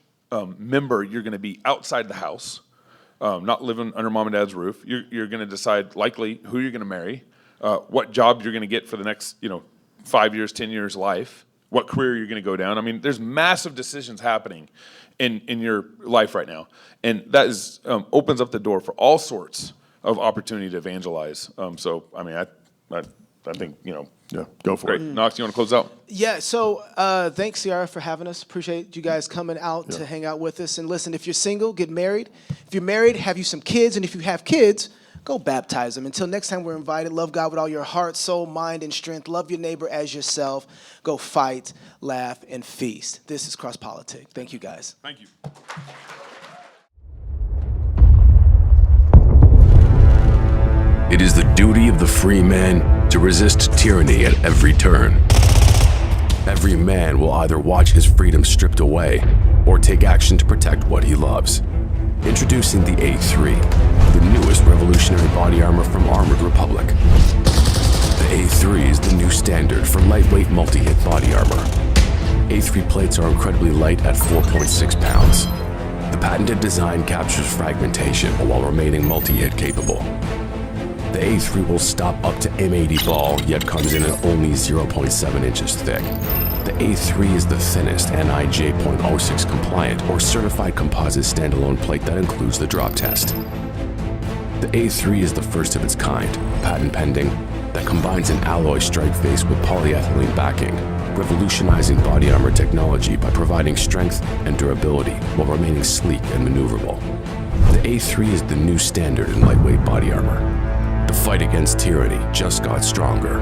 member you're going to be outside the house, not living under mom and dad's roof. You're going to decide likely who you're going to marry, what job you're going to get for the next 5 years, 10 years life. What career you're going to go down. I mean, there's massive decisions happening in your life right now. And that opens up the door for all sorts of opportunity to evangelize. I think, Yeah, go for great. it. Knox, you want to close out? Yeah, so thanks, Ciara, for having us. Appreciate you guys coming out to hang out with us. And listen, if you're single, get married. If you're married, have you some kids. And if you have kids, go baptize them. Until next time we're invited, love God with all your heart, soul, mind, and strength. Love your neighbor as yourself. Go fight, laugh, and feast. This is CrossPolitic. Thank you, guys. Thank you. It is the duty of the free man to resist tyranny at every turn. Every man will either watch his freedom stripped away or take action to protect what he loves. Introducing the A3, the newest revolutionary body armor from Armored Republic. The A3 is the new standard for lightweight multi-hit body armor. A3 plates are incredibly light at 4.6 pounds. The patented design captures fragmentation while remaining multi-hit capable. The A3 will stop up to M80 ball, yet comes in at only 0.7 inches thick. The A3 is the thinnest NIJ .06 compliant or certified composite standalone plate that includes the drop test. The A3 is the first of its kind, patent pending, that combines an alloy strike face with polyethylene backing, revolutionizing body armor technology by providing strength and durability while remaining sleek and maneuverable. The A3 is the new standard in lightweight body armor. The fight against tyranny just got stronger.